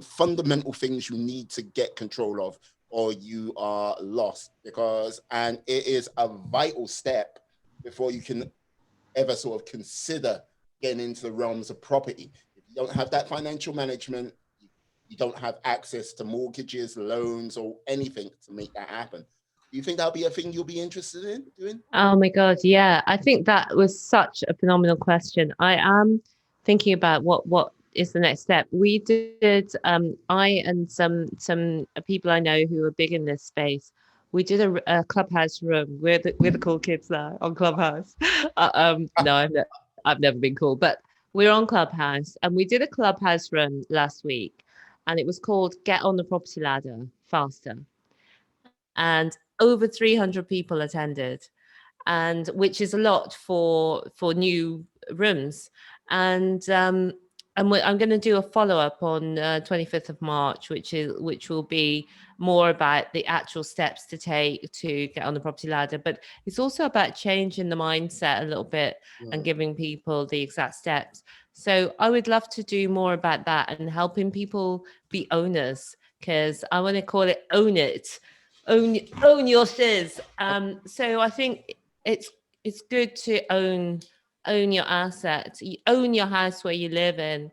fundamental things you need to get control of, or you are lost, and it is a vital step before you can ever sort of consider getting into the realms of property. If you don't have that financial management, you don't have access to mortgages, loans, or anything to make that happen. Do you think that'll be a thing you'll be interested in doing? Oh my God, yeah. I think that was such a phenomenal question. I am thinking about what is the next step. We did, I and some people I know who are big in this space, we did a Clubhouse room. We're the cool kids now on Clubhouse. No, I've never been cool, but we're on Clubhouse, and we did a Clubhouse room last week, and it was called Get on the Property Ladder Faster. And over 300 people attended, and which is a lot for new rooms. And I'm going to do a follow-up on 25th of March, which will be more about the actual steps to take to get on the property ladder. But it's also about changing the mindset a little bit and giving people the exact steps. So I would love to do more about that and helping people be owners, because I want to call it own it. Own your shiz. So I think it's good to own your assets. You own your house where you live in,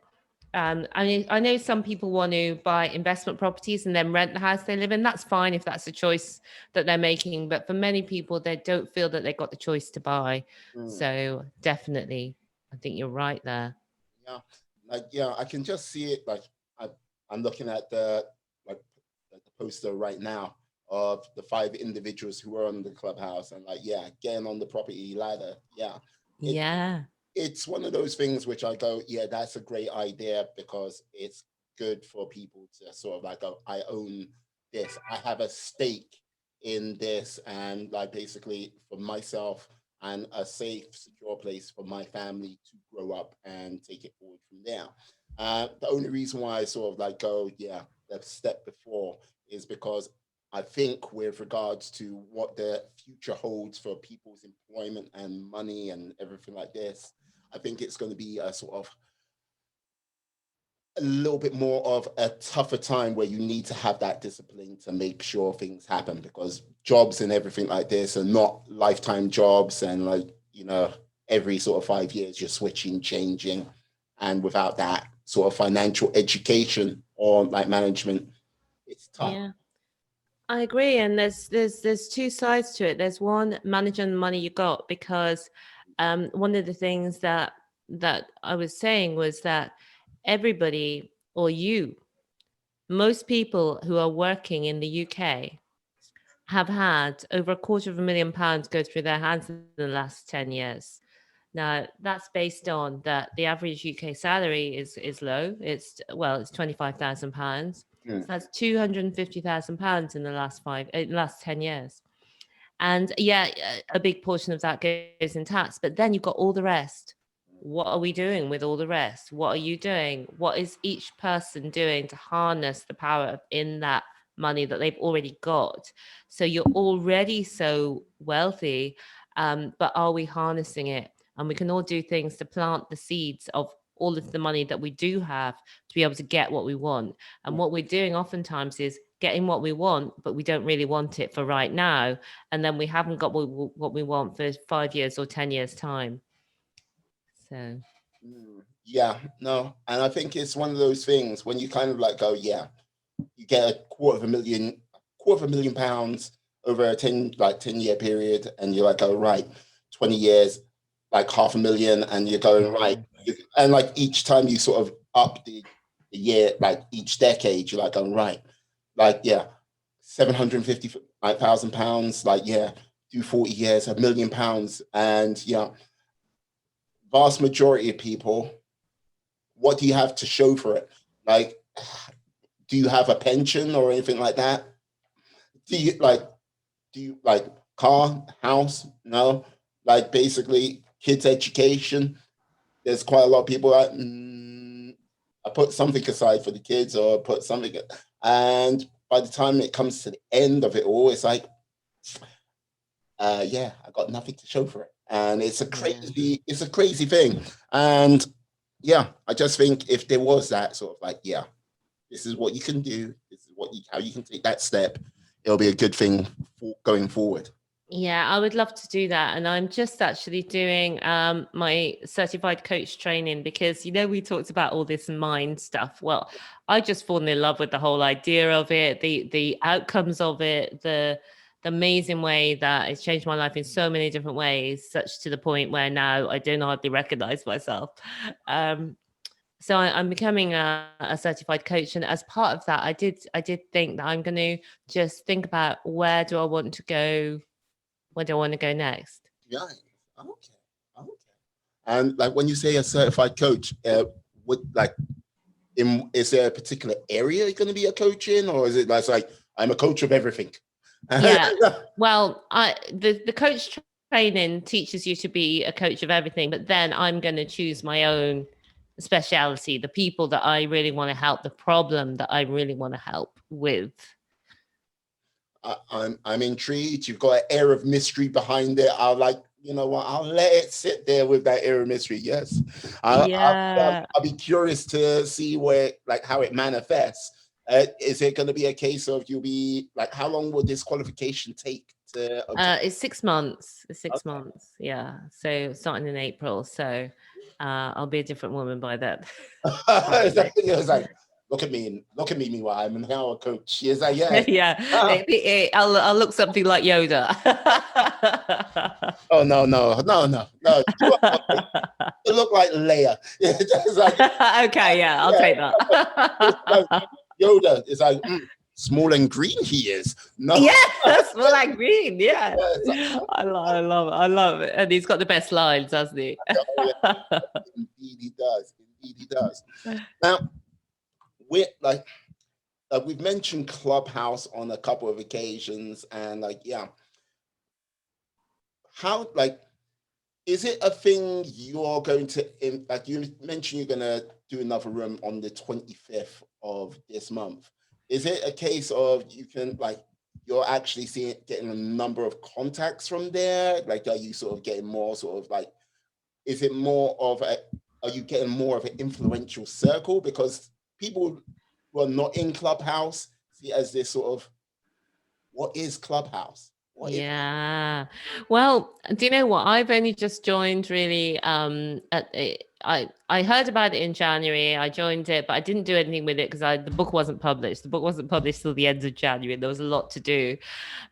I mean, I know some people want to buy investment properties and then rent the house they live in. That's fine if that's a choice that they're making. But for many people, they don't feel that they got the choice to buy. Mm, So definitely, I think you're right there. yeah, like yeah, I can just see it. Like I, I'm looking at the like the poster right now of the five individuals who are on the clubhouse, and like yeah, getting on the property ladder. Yeah, it Yeah. it's one of those things which I go, yeah, that's a great idea because it's good for people to sort of like go, I own this, I have a stake in this, and like basically for myself and a safe, secure place for my family to grow up and take it forward from there. The only reason why I sort of like go, yeah, the step before is because I think with regards to what the future holds for people's employment and money and everything like this, I think it's going to be a sort of a little bit more of a tougher time where you need to have that discipline to make sure things happen because jobs and everything like this are not lifetime jobs and like, every sort of 5 years you're switching, changing. And without that sort of financial education or like management, it's tough. Yeah. I agree, and there's two sides to it. There's one, managing the money you got, because one of the things that I was saying was that everybody, or you, most people who are working in the UK have had over £250,000 go through their hands in the last 10 years. Now, that's based on that the average UK salary is low. It's £25,000. So Mm, that's £250,000 in the last 10 years. And yeah, a big portion of that goes in tax, but then you've got all the rest. What are we doing with all the rest? What are you doing? What is each person doing to harness the power in that money that they've already got? So you're already so wealthy, but are we harnessing it? And we can all do things to plant the seeds of all of the money that we do have to be able to get what we want. And what we're doing oftentimes is getting what we want, but we don't really want it for right now. And then we haven't got what we want for 5 years or 10 years' time. So, yeah, no. And I think it's one of those things when you kind of like go, yeah, you get a quarter of a million pounds over a 10 year period, and you're like, oh right, 20 years, like 500,000, and you're going right. And like each time you sort of up the year, like each decade, you're like going right, like yeah, 750,000 pounds, like yeah, do 40 years, £1 million, and yeah, vast majority of people, what do you have to show for it? Like, do you have a pension or anything like that? Do you like do you like car, house? No. Like basically kids' education. There's quite a lot of people that I put something aside for the kids or put something, and by the time it comes to the end of it all, it's like, yeah, I got nothing to show for it. And yeah. it's a crazy thing. And yeah, I just think if there was that sort of like, yeah, this is what you can do, this is how you can take that step, it'll be a good thing for going forward. Yeah, I would love to do that. And I'm just actually doing my certified coach training because, we talked about all this mind stuff. Well, I just fallen in love with the whole idea of it, the outcomes of it, the amazing way that it's changed my life in so many different ways, such to the point where now I don't hardly recognize myself. Um, I'm becoming a certified coach, and as part of that, I did think that I'm going to just think about where do I want to go, where do I want to go next? Yeah. Okay. Okay. And like when you say a certified coach, what like is there a particular area you're going to be a coach in, or is it like I'm a coach of everything? Yeah. Well, the coach training teaches you to be a coach of everything, but then I'm going to choose my own speciality, the people that I really want to help, the problem that I really want to help with. I'm intrigued. You've got an air of mystery behind it. I'll like, you know what? I'll let it sit there with that air of mystery. Yes, Yeah. I'll be curious to see where, like, how it manifests. Is it going to be a case of you'll be like, how long will this qualification take to obtain? It's 6 months. It's six Okay. months. Yeah. So starting in April. So I'll be a different woman by then. It was like, look at me. Meanwhile, I'm now a coach. She's like, yeah. Yeah, I'll look something like Yoda. Oh no. You look like Leia. It's like, Okay, yeah, I'll take that. it's like Yoda. It's like small and green he is. No. Yeah, small and green. Yeah, Yeah, I love it, and he's got the best lines, hasn't he? oh, yeah. Indeed he does. Now we're like we've mentioned Clubhouse on a couple of occasions, and like, yeah, how like is it a thing you're going to like you mentioned you're gonna do another room on the 25th of this month? Is it a case of you can like you're actually seeing getting a number of contacts from there? Like, are you sort of getting more sort of like is it more of a are you getting more of an influential circle because people who are not in Clubhouse see it as this sort of what is Clubhouse? What is Yeah. Well, do you know what? I've only just joined really I heard about it in January. I joined it, but I didn't do anything with it because the book wasn't published. The book wasn't published till the end of January. There was a lot to do.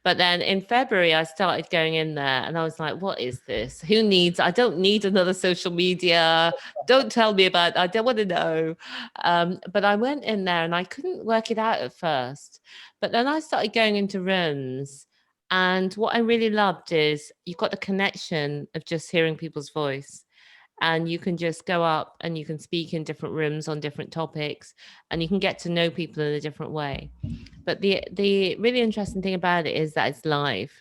But then in February, I started going in there and I was like, what is this? I don't need another social media. Don't tell me about, I don't want to know. But I went in there and I couldn't work it out at first. But then I started going into rooms. And what I really loved is you've got the connection of just hearing people's voice. And you can just go up and you can speak in different rooms on different topics and you can get to know people in a different way. But the really interesting thing about it is that it's live.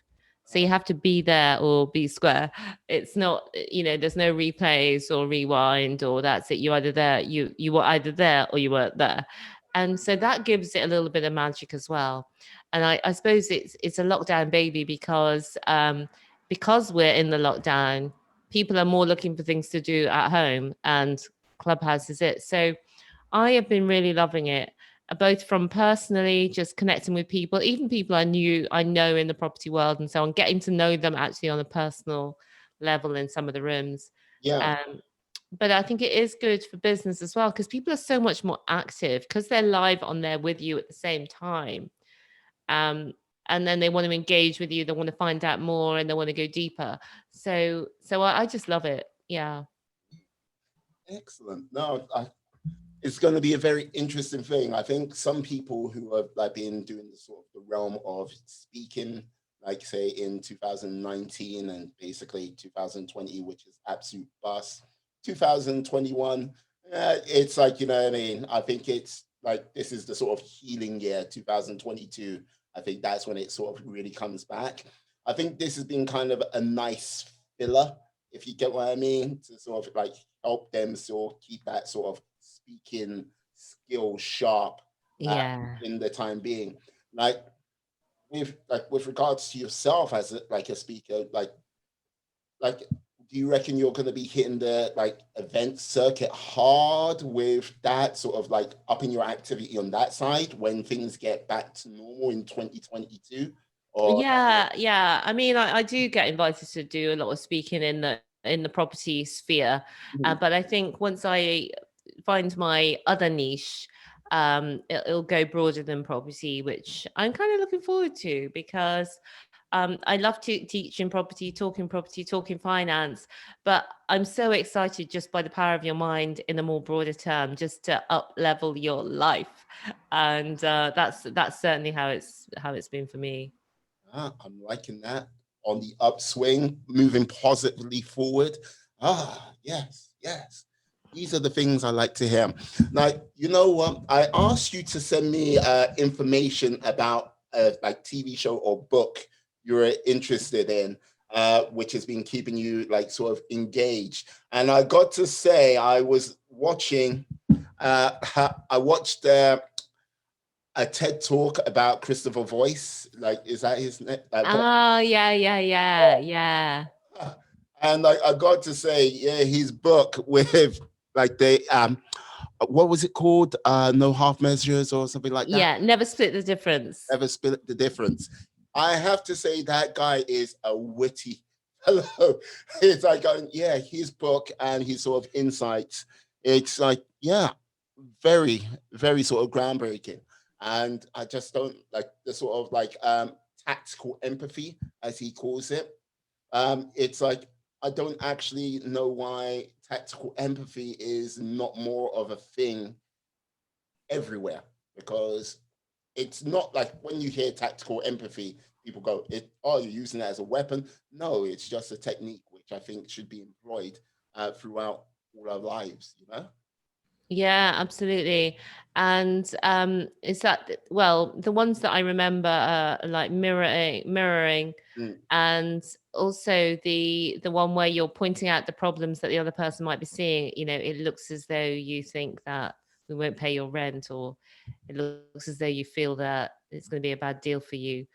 So you have to be there or be square. It's not, there's no replays or rewind or that's it. You were either there or you weren't there. And so that gives it a little bit of magic as well. And I suppose it's a lockdown baby because we're in the lockdown, people are more looking for things to do at home and Clubhouse is it. So I have been really loving it, both from personally just connecting with people, even people I know in the property world and so on, getting to know them actually on a personal level in some of the rooms. yeah. But I think it is good for business as well because people are so much more active because they're live on there with you at the same time. And then they want to engage with you, they want to find out more and they want to go deeper. So I just love it. Yeah. Excellent. No, it's going to be a very interesting thing. I think some people who have like been doing the sort of the realm of speaking, like say in 2019 and basically 2020, which is absolute bust. 2021, it's like what I mean. I think it's like this is the sort of healing year. 2022. I think that's when it sort of really comes back. I think this has been kind of a nice filler, if you get what I mean, to sort of like help them sort of keep that sort of speaking skill sharp Yeah. in the time being. Like with regards to yourself as a speaker, like do you reckon you're going to be hitting the like event circuit hard with that sort of like upping your activity on that side when things get back to normal in 2022? Or Yeah. I mean, I do get invited to do a lot of speaking in the property sphere, but I think once I find my other niche, it'll go broader than property, which I'm kind of looking forward to because I love to teach in property, talking finance, but I'm so excited just by the power of your mind in a more broader term, just to up level your life, and that's certainly how it's been for me. I'm liking that on the upswing, moving positively forward. Yes. These are the things I like to hear. Now, you know what? I asked you to send me information about a like TV show or book you're interested in, which has been keeping you like sort of engaged. And I got to say, I was watching. I watched a TED talk about Christopher Voice. Like, is that his name? Oh, yeah. And like, I got to say, yeah, his book with like the what was it called? No half measures or something like that. Yeah, never split the difference. Never split the difference. I have to say that guy is a witty hello. It's like going, yeah, his book and his sort of insights. It's like, yeah, very, very sort of groundbreaking. And I just don't like the sort of like tactical empathy, as he calls it. It's like I don't actually know why tactical empathy is not more of a thing everywhere, because it's not like when you hear tactical empathy, people go, "Oh, you're using that as a weapon." No, it's just a technique which I think should be employed throughout all our lives. You know? Yeah, absolutely. And is that well, the ones that I remember are like mirroring, Mm. and also the one where you're pointing out the problems that the other person might be seeing. You know, it looks as though you think that we won't pay your rent, or it looks as though you feel that it's going to be a bad deal for you.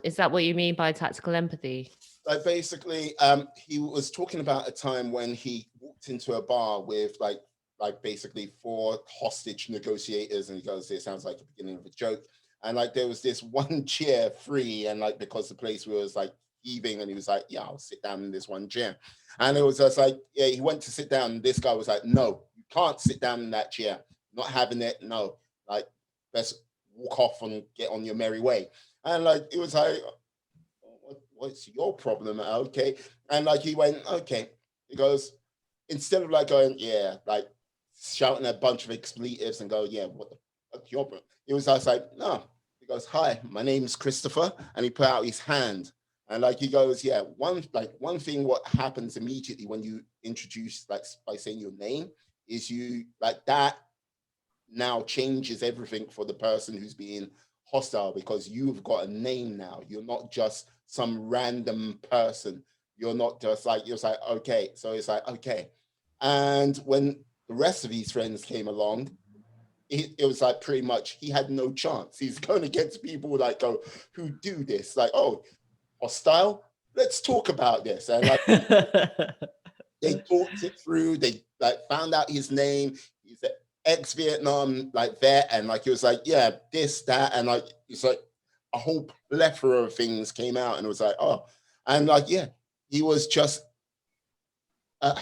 Is that what you mean by tactical empathy? Like basically, he was talking about a time when he walked into a bar with like basically four hostage negotiators, and he goes, "It sounds like the beginning of a joke." And like there was this one chair free, and like because the place was like heaving, and he was like, "Yeah, I'll sit down in this one chair." And it was just like, yeah, he went to sit down, and this guy was like, "No, you can't sit down in that chair. Not having it. No, like let's walk off and get on your merry way." And like it was like, what's your problem? Okay. And like he went, okay. He goes, instead of like going, yeah, like shouting a bunch of expletives and go, yeah, what the fuck's your problem? It was just like, no. He goes, hi, my name's Christopher. And he put out his hand. And like he goes, yeah, one thing what happens immediately when you introduce like by saying your name is you like that now changes everything for the person who's being hostile, because you've got a name now. You're not just some random person. You're not just like, you're like, okay. So it's like, okay. And when the rest of his friends came along, it was like pretty much he had no chance. He's going against people like go who do this, like, oh, hostile. Let's talk about this. And like they talked it through. They like found out his name. He's an ex-Vietnam like vet, and like he was like, yeah, this, that, and like it's like a whole plethora of things came out, and it was like, oh, and like yeah, he was just uh,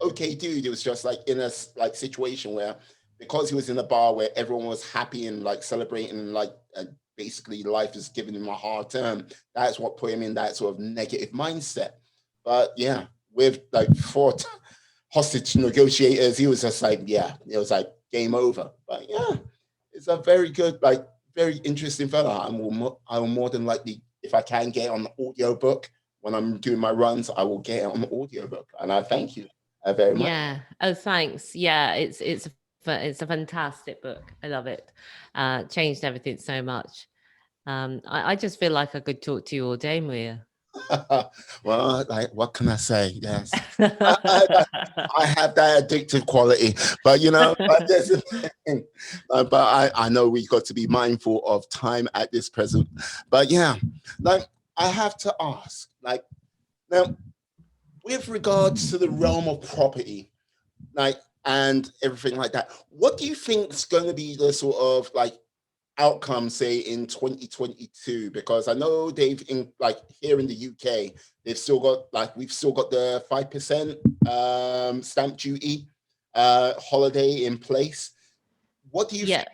okay, dude. It was just like in a like situation where because he was in a bar where everyone was happy and like celebrating, like basically life is giving him a hard time. That's what put him in that sort of negative mindset. But yeah, with like four hostage negotiators, he was just like, yeah, it was like game over. But yeah, it's a very good, like very interesting fella. I will more than likely, if I can get it on the audio book when I'm doing my runs, I will get it on the audio book. And I thank you very much. Yeah. Oh, thanks. Yeah, it's a fantastic book. I love it. Changed everything so much. I just feel like I could talk to you all day, Maria. Well, like, what can I say? Yes. I have that addictive quality, but you know, but there's a thing. But I know we got to be mindful of time at this present. But yeah, like I have to ask, like now, with regards to the realm of property, like and everything like that, what do you think is going to be the sort of like outcome, say in 2022? Because I know they've in like here in the UK, they've still got like we've still got the 5% stamp duty holiday in place. What do you Yeah. think?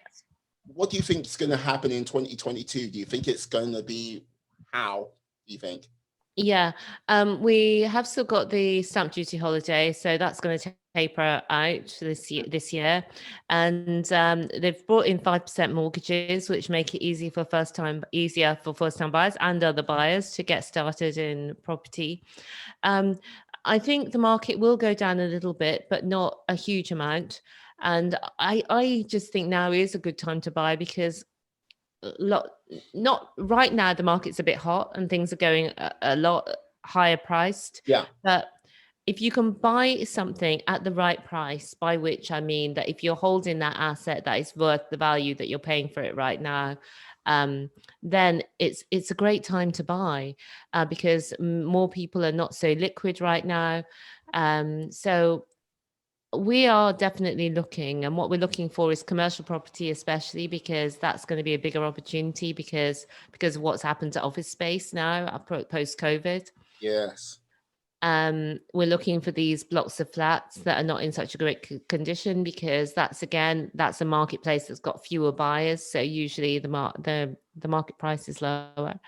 What do you think is going to happen in 2022? Do you think it's going to be how? Do you think? Yeah, we have still got the stamp duty holiday, so that's going to taper out this year, and they've brought in 5% mortgages, which make it easier for first time buyers and other buyers to get started in property. Um, I think the market will go down a little bit, but not a huge amount. And I just think now is a good time to buy because lot not right now the market's a bit hot and things are going a lot higher priced, Yeah, but if you can buy something at the right price, by which I mean that if you're holding that asset that is worth the value that you're paying for it right now, um, then it's a great time to buy, because more people are not so liquid right now. So we are definitely looking, and what we're looking for is commercial property, especially because that's going to be a bigger opportunity because of what's happened to office space now post COVID. yes. We're looking for these blocks of flats that are not in such a great condition, because that's a marketplace that's got fewer buyers. So usually the market price is lower.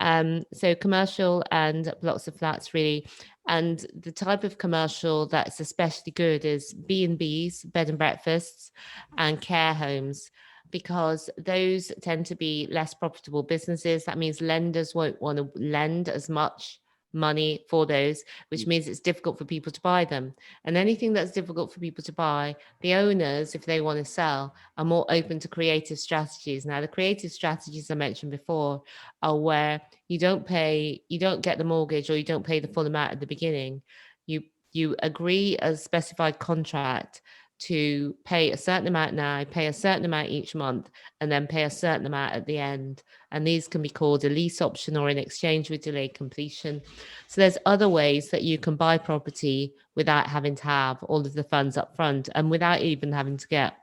So commercial and blocks of flats really. And the type of commercial that's especially good is B&Bs, bed and breakfasts, and care homes, because those tend to be less profitable businesses. That means lenders won't want to lend as much money for those, which means it's difficult for people to buy them. And anything that's difficult for people to buy, the owners, if they want to sell, are more open to creative strategies. Now, the creative strategies I mentioned before are where you don't get the mortgage, or you don't pay the full amount at the beginning. You agree a specified contract to pay a certain amount now, pay a certain amount each month, and then pay a certain amount at the end. And these can be called a lease option or an exchange with delayed completion. So there's other ways that you can buy property without having to have all of the funds up front, and without even having to get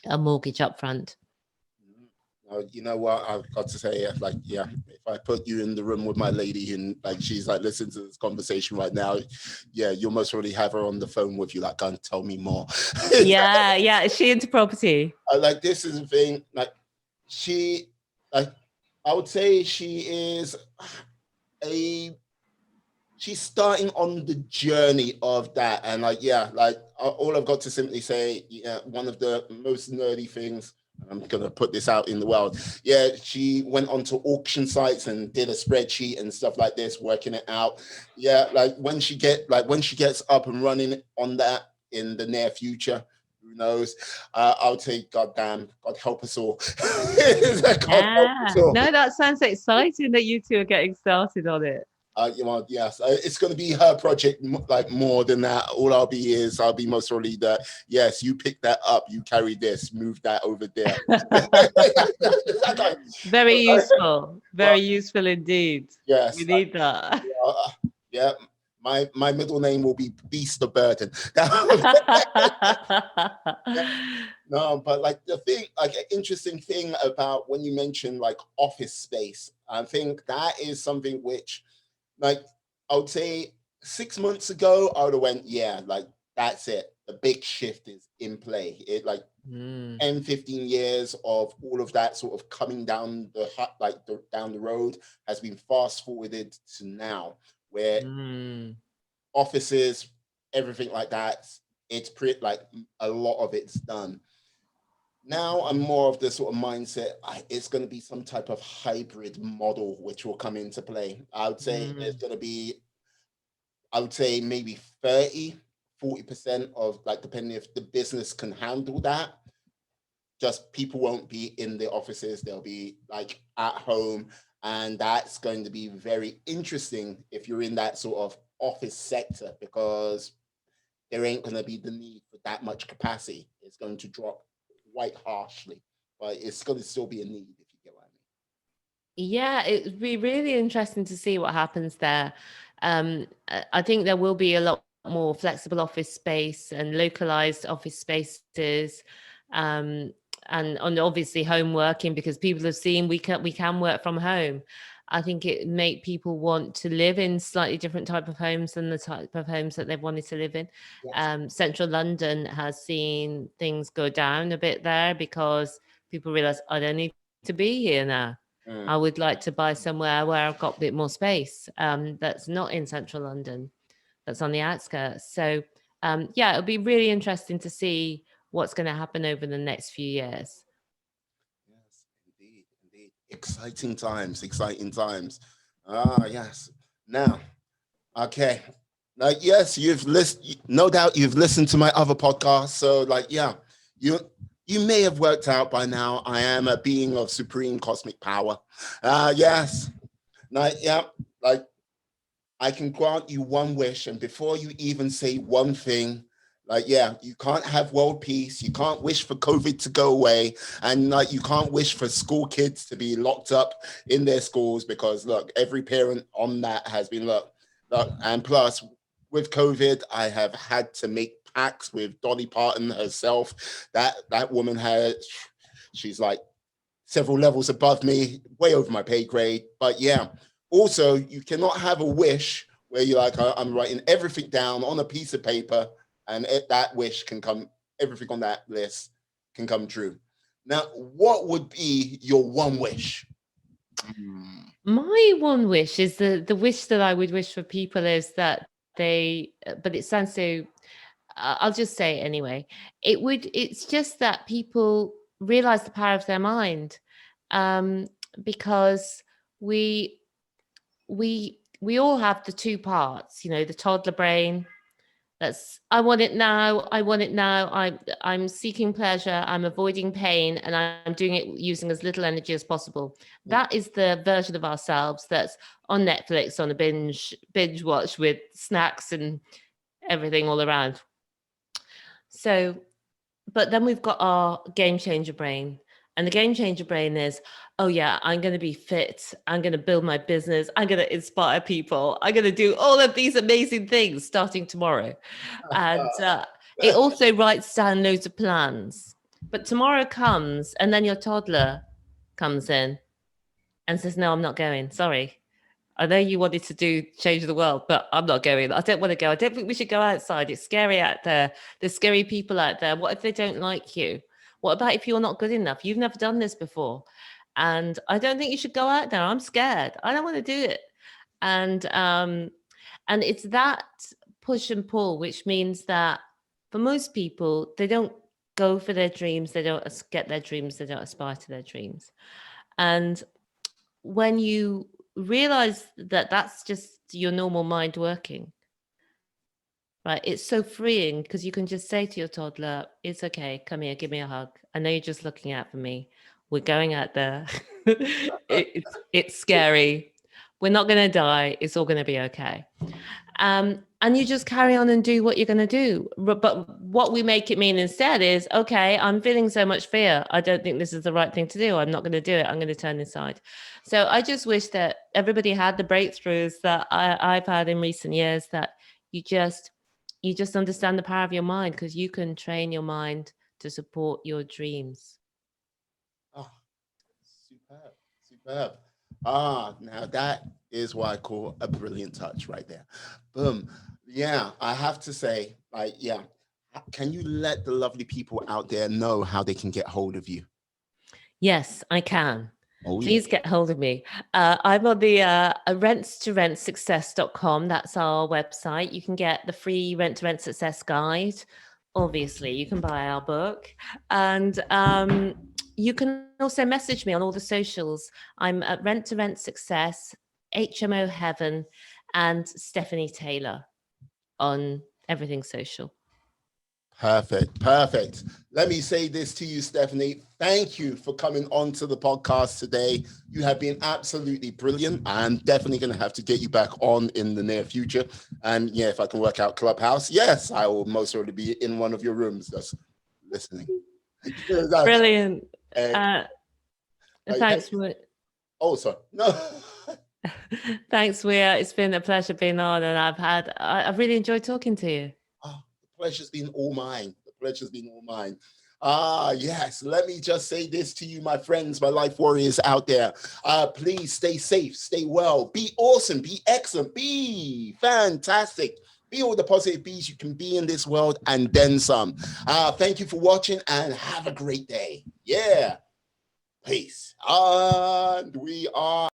a mortgage up front. You know what? I've got to say, like, yeah, if I put you in the room with my lady and like she's like listening to this conversation right now, yeah, you'll most probably have her on the phone with you, like, go and tell me more. Yeah. Is she into property? Like, this is the thing, like, she, like, I would say she's starting on the journey of that. And like, yeah, like all I've got to simply say, yeah, one of the most nerdy things, I'm going to put this out in the world. Yeah, she went onto auction sites and did a spreadsheet and stuff like this, working it out. Yeah, like when she gets up and running on that in the near future, who knows? I would say, God damn, God help us all. God help us all. No, that sounds exciting that you two are getting started on it. Yes, it's going to be her project, like more than that. All I'll be most probably that, yes, you pick that up, you carry this, move that over there. Very useful indeed. Yes. We need that. Yeah, my middle name will be Beast of Burden. No, but like the thing, like an interesting thing about when you mention like office space, I think that is something which, like, I would say 6 months ago, I would have went, yeah, like that's it. The big shift is in play. It like 10, 15 years of all of that sort of coming down down the road has been fast forwarded to now, where offices, everything like that, it's pretty like a lot of it's done. Now I'm more of the sort of mindset, it's going to be some type of hybrid model which will come into play. I would say there's going to be, I would say maybe 40% of, like, depending if the business can handle that, just people won't be in the offices, they'll be like at home. And that's going to be very interesting if you're in that sort of office sector, because there ain't going to be the need for that much capacity. It's going to drop quite harshly, but it's going to still be a need, if you get what I mean. Yeah, it'd be really interesting to see what happens there. I think there will be a lot more flexible office space and localized office spaces, and obviously home working, because people have seen we can work from home. I think it make people want to live in slightly different type of homes than the type of homes that they've wanted to live in. Yes. Central London has seen things go down a bit there, because people realize, I don't need to be here now. I would like to buy somewhere where I've got a bit more space, that's not in central London, that's on the outskirts. So yeah, it'll be really interesting to see what's going to happen over the next few years. Yes, indeed. Exciting times, yes. Now, okay. Like, yes, no doubt you've listened to my other podcasts. So like, yeah, you may have worked out by now, I am a being of supreme cosmic power. Yes. Like, yeah, like I can grant you one wish, and before you even say one thing, like, yeah, you can't have world peace, you can't wish for COVID to go away, and like you can't wish for school kids to be locked up in their schools, because look, every parent on that has been look, and plus with COVID, I have had to make pacts with Dolly Parton herself. That woman she's like several levels above me, way over my pay grade. But yeah, also you cannot have a wish where you're like, I'm writing everything down on a piece of paper, and that wish can come, everything on that list can come true. Now, what would be your one wish? My one wish is the wish that I would wish for people is that they, but it sounds so, I'll just say it anyway. It's just that people realize the power of their mind, um, because we, we all have the two parts, you know, the toddler brain. That's I want it now. I want it now. I'm seeking pleasure. I'm avoiding pain, and I'm doing it using as little energy as possible. That is the version of ourselves that's on Netflix on a binge watch with snacks and everything all around. So, but then we've got our game changer brain. And the game changer brain is, oh yeah, I'm going to be fit. I'm going to build my business. I'm going to inspire people. I'm going to do all of these amazing things starting tomorrow. And it also writes down loads of plans. But tomorrow comes, and then your toddler comes in and says, no, I'm not going. Sorry. I know you wanted to do change the world, but I'm not going. I don't want to go. I don't think we should go outside. It's scary out there. There's scary people out there. What if they don't like you? What about if you're not good enough? You've never done this before. And I don't think you should go out there. I'm scared. I don't want to do it. And it's that push and pull, which means that for most people, they don't go for their dreams. They don't get their dreams. They don't aspire to their dreams. And when you realize that that's just your normal mind working, right? It's so freeing because you can just say to your toddler, it's okay, come here, give me a hug. I know you're just looking out for me. We're going out there. It's scary. We're not going to die. It's all going to be okay. And you just carry on and do what you're going to do. But what we make it mean instead is, okay, I'm feeling so much fear. I don't think this is the right thing to do. I'm not going to do it. I'm going to turn inside. So I just wish that everybody had the breakthroughs that I've had in recent years, that you just understand the power of your mind, because you can train your mind to support your dreams. Oh, superb, superb. Now that is what I call a brilliant touch right there. Boom. Yeah, I have to say, like, yeah. Can you let the lovely people out there know how they can get hold of you? Yes, I can. Oh, yeah. Please get hold of me. I'm on the rents2rentsuccess.com. That's our website. You can get the free rent to rent success guide. Obviously, you can buy our book. And you can also message me on all the socials. I'm at Rent to Rent Success, HMO Heaven, and Stephanie Taylor on everything social. Perfect. Perfect. Let me say this to you, Stephanie. Thank you for coming on to the podcast today. You have been absolutely brilliant. I'm definitely going to have to get you back on in the near future. And yeah, if I can work out ClubHouse, yes, I will most certainly be in one of your rooms just listening. Brilliant. Thanks. Oh, sorry. No. Thanks, Weir. It's been a pleasure being on, and I've really enjoyed talking to you. Oh, the pleasure's been all mine. The pleasure's been all mine. Yes. Let me just say this to you, my friends, my life warriors out there. Please stay safe, stay well, be awesome, be excellent, be fantastic. Be all the positive bees you can be in this world, and then some. Thank you for watching, and have a great day. Yeah. Peace. And we are